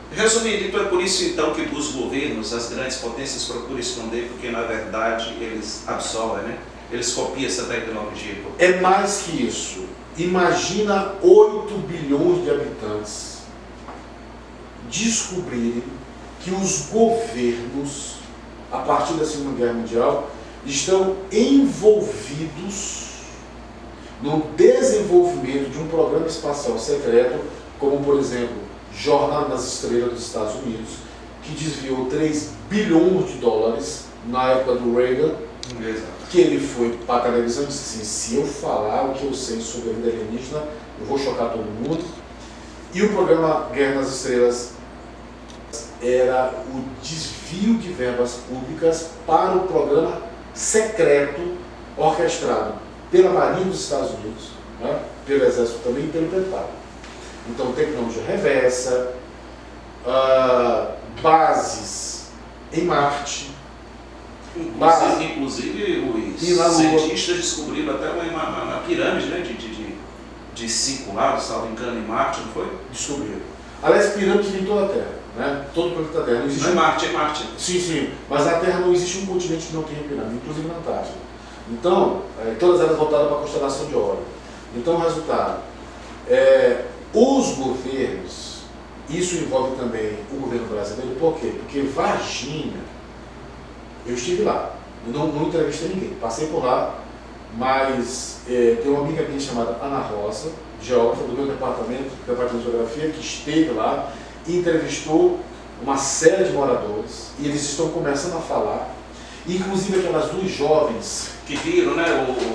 Resumindo, então é por isso então que os governos, as grandes potências procuram esconder, porque na verdade eles absorvem, né? Eles copiam essa tecnologia. É mais que isso. Imagina 8 bilhões de habitantes descobrirem que os governos, a partir da Segunda Guerra Mundial, estão envolvidos no desenvolvimento de um programa espacial secreto, como por exemplo, Jornada nas Estrelas dos Estados Unidos, que desviou 3 bilhões de dólares na época do Reagan, que ele foi para a televisão e disse assim: se eu falar o que eu sei sobre a vida alienígena, eu vou chocar todo mundo. E o programa Guerra nas Estrelas era o desvio de verbas públicas para o programa secreto orquestrado pela Marinha dos Estados Unidos, né, pelo Exército também e pelo Pentágono. Então, tecnologia reversa, bases em Marte. Inclusive os cientistas descobriram até uma pirâmide, né, de 5 lados, salvo engano, em Marte, não foi? Descobriram. Aliás, pirâmide tem toda a Terra, né? Todo o planeta Terra. Não existe não é Marte, é Marte. Sim, mas na Terra não existe um continente que não tenha pirâmide, inclusive na Antártida. Então, todas elas voltadas para a constelação de Órion. Então, o resultado os governos, isso envolve também o governo brasileiro, por quê? Porque Varginha, eu estive lá, eu não entrevistei ninguém, passei por lá, mas tem uma amiga minha chamada Ana Rosa, geógrafa do meu departamento de geografia, que esteve lá e entrevistou uma série de moradores, e eles estão começando a falar, inclusive aquelas 2 jovens que viram, né?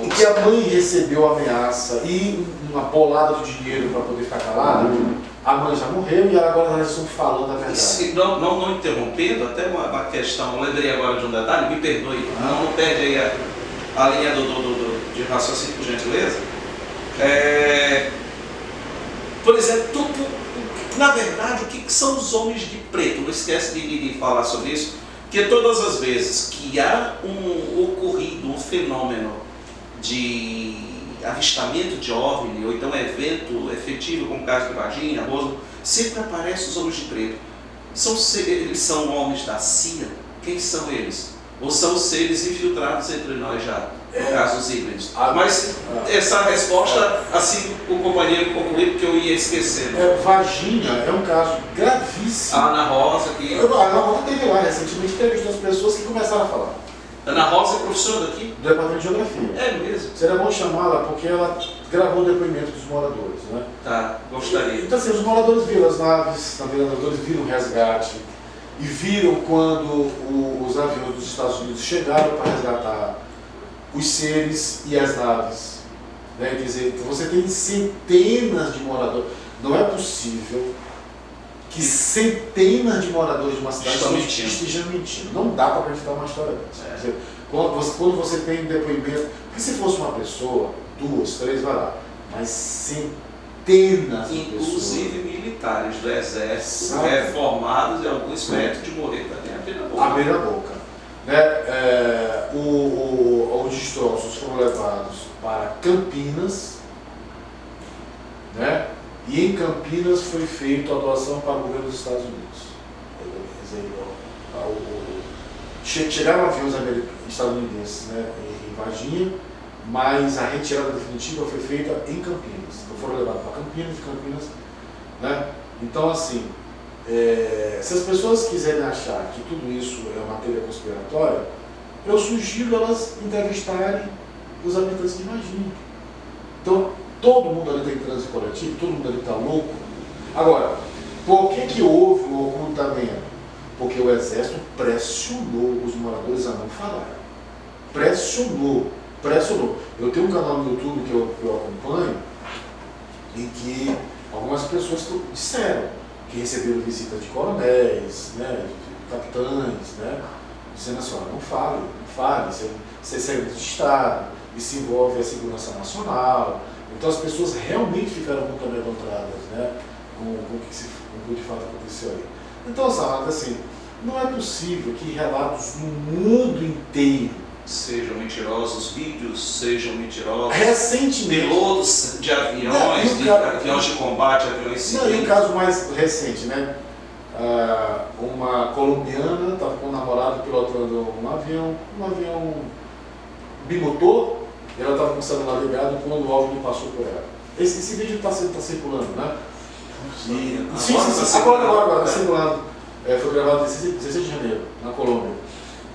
Em que a mãe recebeu ameaça e uma bolada de dinheiro para poder ficar calada, a mãe já morreu e agora elas estão falando a verdade. Não interrompendo, até uma questão, eu lembrei agora de um detalhe, me perdoe, não perde aí a linha de raciocínio, por gentileza. Por exemplo, na verdade, o que são os homens de preto? Não esquece de falar sobre isso. Porque todas as vezes que há um fenômeno de avistamento de OVNI, ou então evento efetivo, como o caso de Varginha, Roswell, sempre aparecem os homens de preto. Eles são homens da CIA? Quem são eles? Ou são seres infiltrados entre nós já, no caso os híbridos? Mas essa resposta, assim o companheiro concluiu, porque eu ia esquecer. Varginha é um caso gravíssimo. A Ana Rosa, que... A Ana Rosa teve lá recentemente, entrevistou as pessoas que começaram a falar. Ana Rosa é professora daqui? Do departamento de geografia. É mesmo? Seria bom chamá-la porque ela gravou o depoimento dos moradores, né? Tá, gostaria. Então assim, os moradores viram as naves, os moradores viram o resgate e viram quando os aviões dos Estados Unidos chegaram para resgatar os seres e as naves. Né? Quer dizer, você tem centenas de moradores. Não é possível que centenas de moradores de uma cidade estejam mentindo. Não dá para acreditar uma história dessa. Quer dizer, quando você tem depoimento, porque se fosse uma pessoa, 2, 3, vai lá, mas centenas de pessoas. Inclusive militares do exército, reformados e alguns perto de morrer também, abrir a boca. Né? Os destroços foram levados para Campinas, né? E em Campinas foi feita a doação para o governo dos Estados Unidos. Chegaram aviões estadunidenses, né, em Varginha, mas a retirada definitiva foi feita em Campinas. Então foram levados para Campinas, de Campinas, né? Então, assim, se as pessoas quiserem achar que tudo isso é uma matéria conspiratória, eu sugiro elas entrevistarem os habitantes de Varginha. Então, todo mundo ali tem trânsito coletivo, todo mundo ali está louco. Agora, por que houve um ocultamento? Porque o Exército pressionou os moradores a não falar. Pressionou. Eu tenho um canal no YouTube que eu acompanho, em que algumas pessoas disseram que receberam visita de coronéis, né, de capitães, né, dizendo assim, não fale, isso é segredo de Estado, isso envolve a segurança nacional. Então as pessoas realmente ficaram muito amedrontadas, né, com o que de fato aconteceu aí. Então, assim, não é possível que relatos no mundo inteiro sejam mentirosos, vídeos sejam mentirosos, recentemente, pilotos de aviões, aviões de combate, aviões civis. E um caso mais recente, né? Uma colombiana estava com um namorado pilotando um avião bimotor, e ela estava com o celular ligado quando o OVNI passou por ela. Esse vídeo está circulando, né? Sim, agora, circulando. Foi gravado em 16 de janeiro, na Colômbia.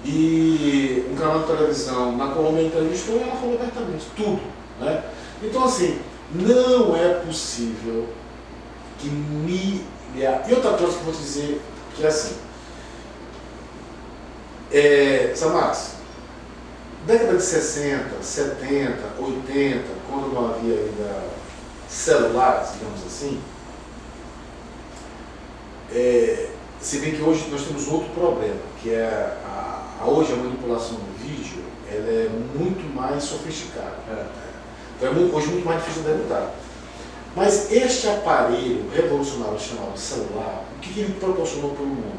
E um canal de televisão na Colômbia entrevistou e ela falou abertamente tudo, né? Então, assim, não é possível que E outra coisa que eu vou te dizer, que é assim, Samax, década de 60, 70, 80, quando não havia ainda celulares, digamos assim, se bem que hoje nós temos outro problema, que é hoje a manipulação do vídeo, ela é muito mais sofisticada. Então hoje é muito mais difícil de derrotar. Mas este aparelho revolucionário chamado celular, o que ele proporcionou para o mundo?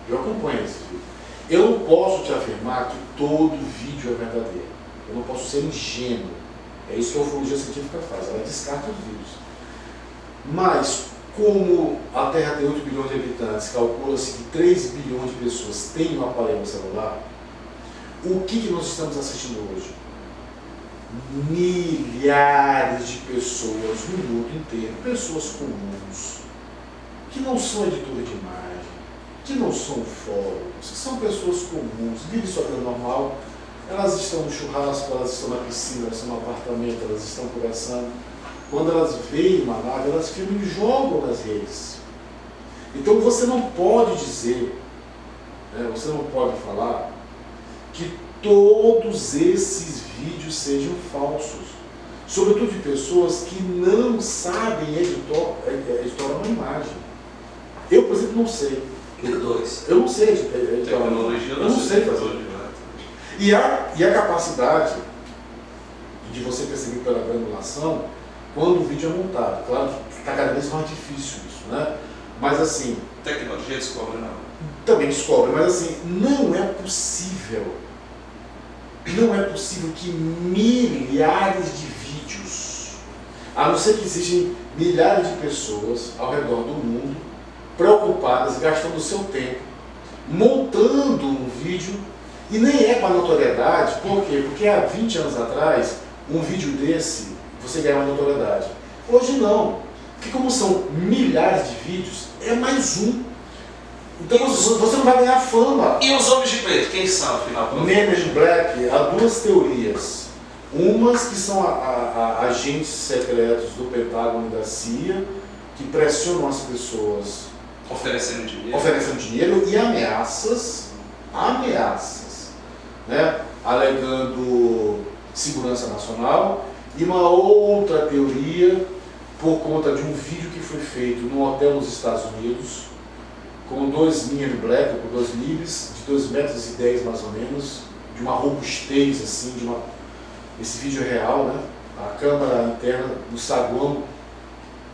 Eu acompanho esse vídeo. Eu não posso te afirmar que todo vídeo é verdadeiro. Eu não posso ser ingênuo. É isso que a ufologia científica faz, ela descarta os vídeos. Mas, como a Terra tem 8 bilhões de habitantes, calcula-se que 3 bilhões de pessoas têm um aparelho celular, o que nós estamos assistindo hoje? Milhares de pessoas no mundo inteiro, pessoas comuns, que não são editores de imagem, que não são fóruns, que são pessoas comuns, vivem sua vida normal, elas estão no churrasco, elas estão na piscina, elas estão no apartamento, elas estão conversando. Quando elas veem uma nave, elas filmam e jogam nas redes. Então você não pode dizer, você não pode falar que todos esses vídeos sejam falsos. Sobretudo de pessoas que não sabem editar uma imagem. Eu, por exemplo, não sei. Eu não sei editar uma imagem. Eu não sei fazer. E a capacidade de você perceber pela granulação quando o vídeo é montado. Claro que está cada vez mais difícil isso, né? Mas assim... Tecnologia descobre, não? Também descobre, mas assim, não é possível que milhares de vídeos, a não ser que existem milhares de pessoas ao redor do mundo, preocupadas, gastando o seu tempo, montando um vídeo, e nem é para notoriedade. Por quê? Porque há 20 anos atrás, um vídeo desse, você ganha uma notoriedade. Hoje não. Porque como são milhares de vídeos, é mais um. Então você não vai ganhar fama. E os homens de preto, quem são, afinal? Men in Black, há duas teorias. Umas que são agentes secretos do Pentágono e da CIA, que pressionam as pessoas oferecendo dinheiro e ameaças, né? Alegando segurança nacional. E uma outra teoria, por conta de um vídeo que foi feito num hotel nos Estados Unidos, com dois Men in Black, com dois livres, de 2,10 metros mais ou menos, de uma robustez assim, esse vídeo é real, né? A câmera interna do saguão,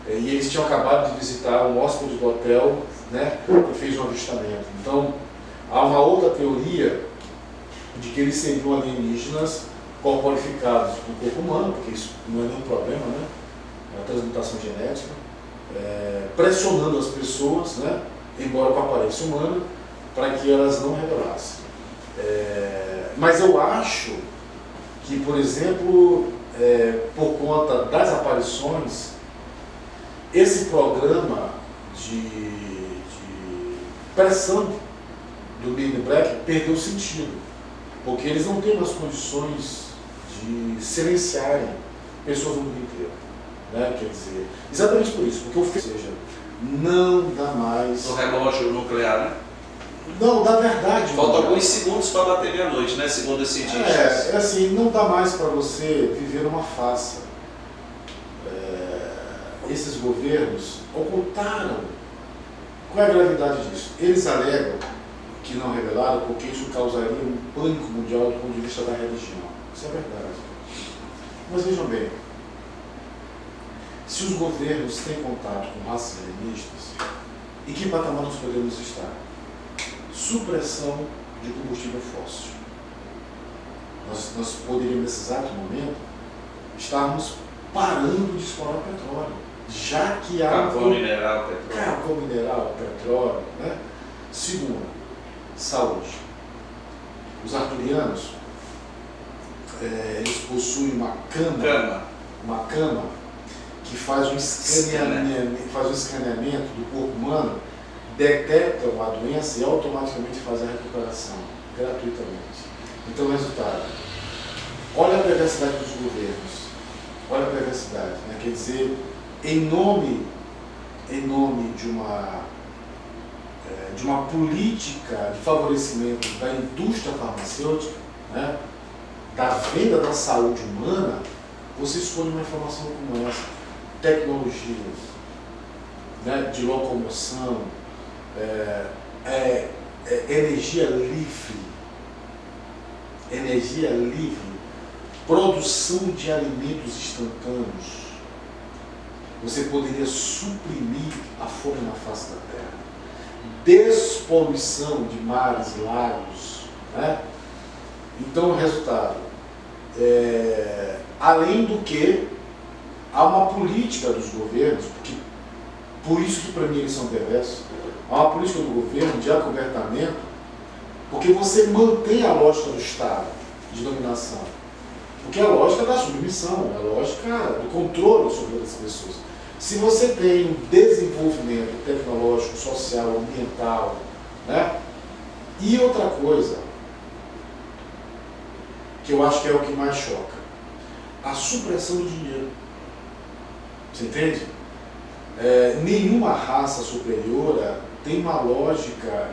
e eles tinham acabado de visitar um hóspede do hotel, né? Que fez um avistamento. Então, há uma outra teoria de que eles seriam alienígenas corporificados com o corpo humano, porque isso não é nenhum problema, né? É a transmutação genética, pressionando as pessoas, né? Embora com a aparência humana, para que elas não revelassem. Mas eu acho que, por exemplo, por conta das aparições, esse programa de pressão do Men in Black perdeu sentido, porque eles não têm mais condições de silenciarem pessoas no mundo inteiro. Né? Quer dizer, exatamente por isso, porque ou seja, não dá mais. No relógio nuclear, né? Não, dá verdade. Falta alguns segundos para bater meia-noite, né? Segundo os cientistas. É assim, não dá mais para você viver numa farsa. Esses governos ocultaram. Qual é a gravidade disso? Eles alegam que não revelaram porque isso causaria um pânico mundial do ponto de vista da religião. Isso é verdade. Mas vejam bem, se os governos têm contato com raças alienígenas, em que patamar nós podemos estar? Supressão de combustível fóssil. Nós poderíamos, nesse exato momento, estarmos parando de explorar petróleo, já que há carvão mineral, petróleo. Carvão mineral, petróleo, né? Segundo, saúde. Os arturianos, eles possuem uma cama que faz um escaneamento do corpo humano, detectam a doença e automaticamente faz a recuperação, gratuitamente. Então, resultado, olha a perversidade dos governos, olha a perversidade, né? Quer dizer, em nome de uma política de favorecimento da indústria farmacêutica, né? Da venda da saúde humana, você escolhe uma informação como essa, tecnologias, né? De locomoção, energia livre, produção de alimentos instantâneos. Você poderia suprimir a fome na face da terra, despoluição de mares e lagos, né? Então, o resultado, além do que há uma política dos governos, porque por isso que para mim eles são perversos, há uma política do governo de acobertamento, porque você mantém a lógica do Estado de dominação, porque é a lógica da submissão, é a lógica do controle sobre outras pessoas. Se você tem um desenvolvimento tecnológico, social, ambiental, né? E outra coisa, que eu acho que é o que mais choca, a supressão do dinheiro. Você entende? Nenhuma raça superior tem uma lógica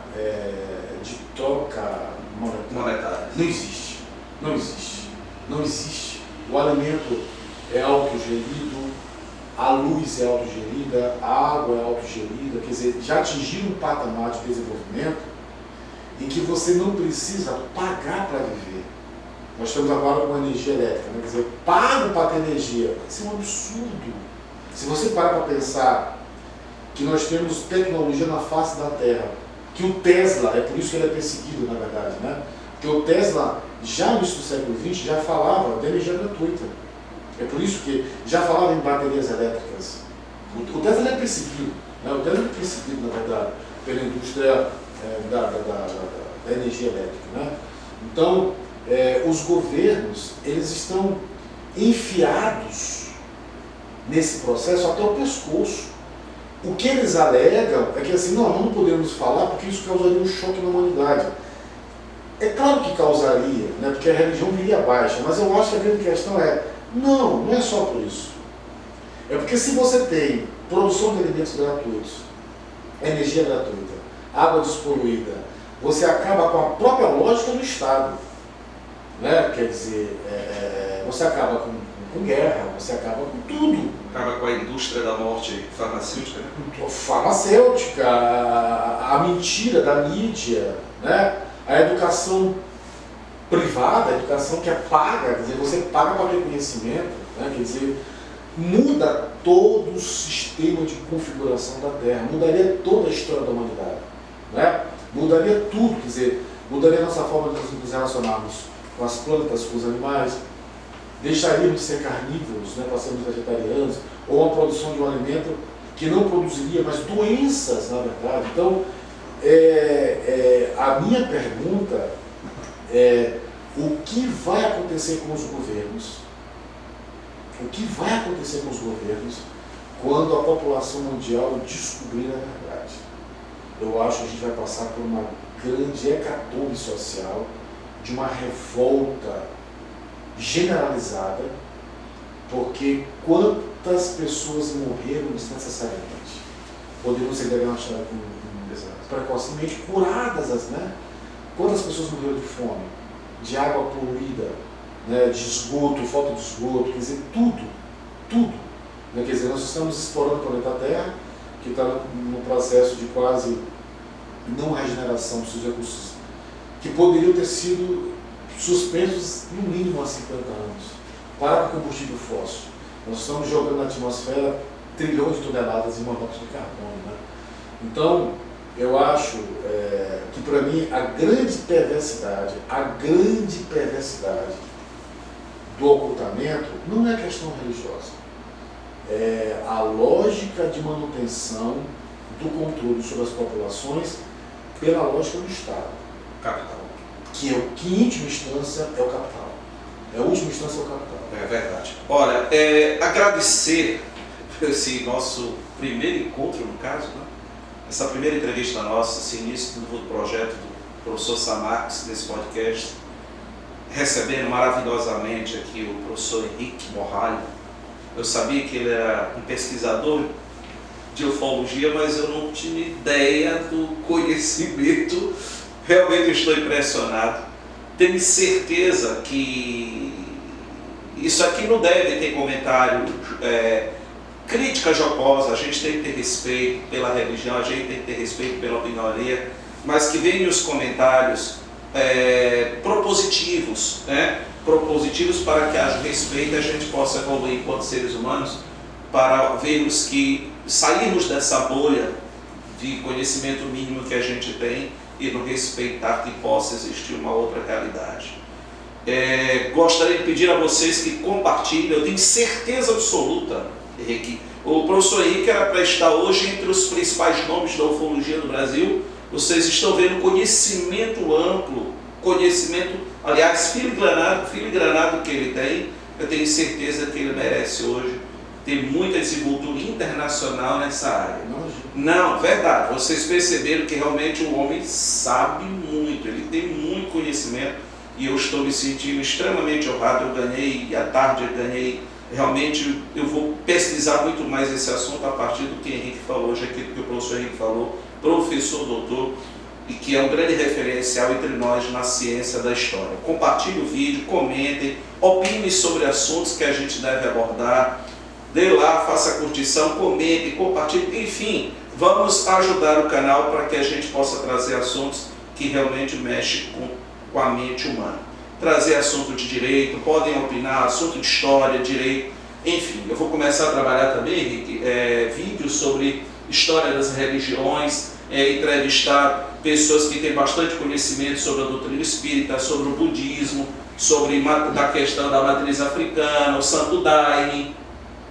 de troca monetária. Não existe. Não existe. Não existe. O alimento é autogerido, a luz é autogerida, a água é autogerida, quer dizer, já atingiram um patamar de desenvolvimento em que você não precisa pagar para viver. Nós estamos agora com energia elétrica, né? Quer dizer, pago para ter energia. Isso é um absurdo. Se você parar para pensar que nós temos tecnologia na face da Terra, que o Tesla, é por isso que ele é perseguido, na verdade, né? Porque o Tesla, já no início do século XX, já falava de energia gratuita. É por isso que já falava em baterias elétricas. O Tesla é perseguido, né? O Tesla é perseguido, na verdade, pela indústria da energia elétrica, né? Então, os governos, eles estão enfiados nesse processo até o pescoço. O que eles alegam é que assim, nós não podemos falar porque isso causaria um choque na humanidade. É claro que causaria, né, porque a religião viria baixa, mas eu acho que a grande questão não é só por isso. É porque se você tem produção de alimentos gratuitos, energia gratuita, água despoluída, você acaba com a própria lógica do Estado. Né? Quer dizer, você acaba com guerra, você acaba com tudo. Acaba com a indústria da morte farmacêutica, né? Farmacêutica, a mentira da mídia, né? A educação privada, a educação que é paga, quer dizer, você paga para ter conhecimento, né? Quer dizer, muda todo o sistema de configuração da Terra, mudaria toda a história da humanidade, né? Mudaria tudo, quer dizer, mudaria a nossa forma de nos relacionarmos com as plantas, com os animais, deixaríamos de ser carnívoros, né, para sermos vegetarianos, ou a produção de um alimento que não produziria mais doenças, na verdade. Então, a minha pergunta é, o que vai acontecer com os governos, quando a população mundial descobrir a verdade. Eu acho que a gente vai passar por uma grande hecatombe social, de uma revolta generalizada, porque quantas pessoas morreram desnecessariamente? Podemos ser diagnosticadas precocemente, curadas, né? Quantas pessoas morreram de fome, de água poluída, né? De esgoto, falta de esgoto, quer dizer, tudo. Né? Quer dizer, nós estamos explorando o planeta Terra, que está no processo de quase não regeneração dos seus recursos, que poderiam ter sido suspensos no mínimo há 50 anos, para o combustível fóssil. Nós estamos jogando na atmosfera trilhões de toneladas de monóxido de carbono. Né? Então, eu acho que, para mim, a grande perversidade do ocultamento não é questão religiosa. É a lógica de manutenção do controle sobre as populações pela lógica do Estado. Capital. Que em última instância é o capital. A última instância é o capital. É verdade. Olha, agradecer esse nosso primeiro encontro, no caso, né? Essa primeira entrevista nossa, esse início do projeto do professor Samarques, nesse podcast, recebendo maravilhosamente aqui o professor Henrique Morralho. Eu sabia que ele era um pesquisador de ufologia, mas eu não tinha ideia do conhecimento. Realmente estou impressionado. Tenho certeza que isso aqui não deve ter comentário, crítica jocosa. A gente tem que ter respeito pela religião, a gente tem que ter respeito pela opinião alheia, mas que venham os comentários propositivos, né? Propositivos para que haja respeito e a gente possa evoluir enquanto seres humanos, para vermos que sairmos dessa bolha de conhecimento mínimo que a gente tem e não respeitar que possa existir uma outra realidade. Gostaria de pedir a vocês que compartilhem. Eu tenho certeza absoluta, Henrique, o professor Henrique era para estar hoje entre os principais nomes da ufologia do Brasil. Vocês estão vendo conhecimento amplo, aliás, filigranado que ele tem. Eu tenho certeza que ele merece hoje ter muita desenvoltura internacional nessa área. Não, verdade, vocês perceberam que realmente o homem sabe muito, ele tem muito conhecimento e eu estou me sentindo extremamente honrado. Eu ganhei, à tarde eu ganhei, realmente eu vou pesquisar muito mais esse assunto a partir do que Henrique falou, hoje aquilo que o professor Henrique falou, professor doutor, e que é um grande referencial entre nós na ciência da história. Compartilhe o vídeo, comentem, opinem sobre assuntos que a gente deve abordar, dê lá, faça a curtição, comente, compartilhe, enfim, vamos ajudar o canal para que a gente possa trazer assuntos que realmente mexem com a mente humana. Trazer assunto de direito, podem opinar, assunto de história, direito, enfim. Eu vou começar a trabalhar também, Henrique, vídeos sobre história das religiões, entrevistar pessoas que têm bastante conhecimento sobre a doutrina espírita, sobre o budismo, sobre a questão da matriz africana, o Santo Daime,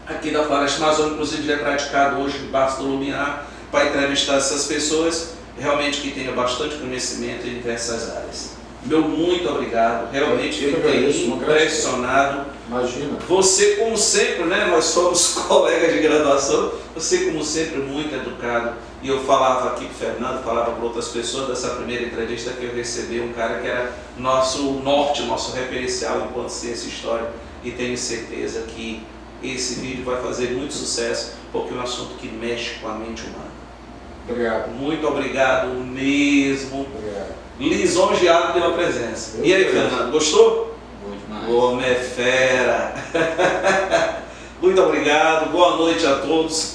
aqui da Floresta Amazônica, inclusive é praticado hoje em Passo do Lumiar, para entrevistar essas pessoas realmente que tenham bastante conhecimento em diversas áreas. Meu muito obrigado, realmente fiquei impressionado. Imagina. Você, como sempre, né, nós somos colegas de graduação, você, como sempre, muito educado. E eu falava aqui com o Fernando, falava com outras pessoas dessa primeira entrevista que eu recebi, um cara que era nosso norte, nosso referencial enquanto ciência e história. E tenho certeza que esse vídeo vai fazer muito sucesso, porque é um assunto que mexe com a mente humana. Obrigado. Muito obrigado mesmo. Obrigado. Lisonjeado pela presença. E aí, Fernando, gostou? Bom demais. O homem é fera. Muito obrigado, boa noite a todos.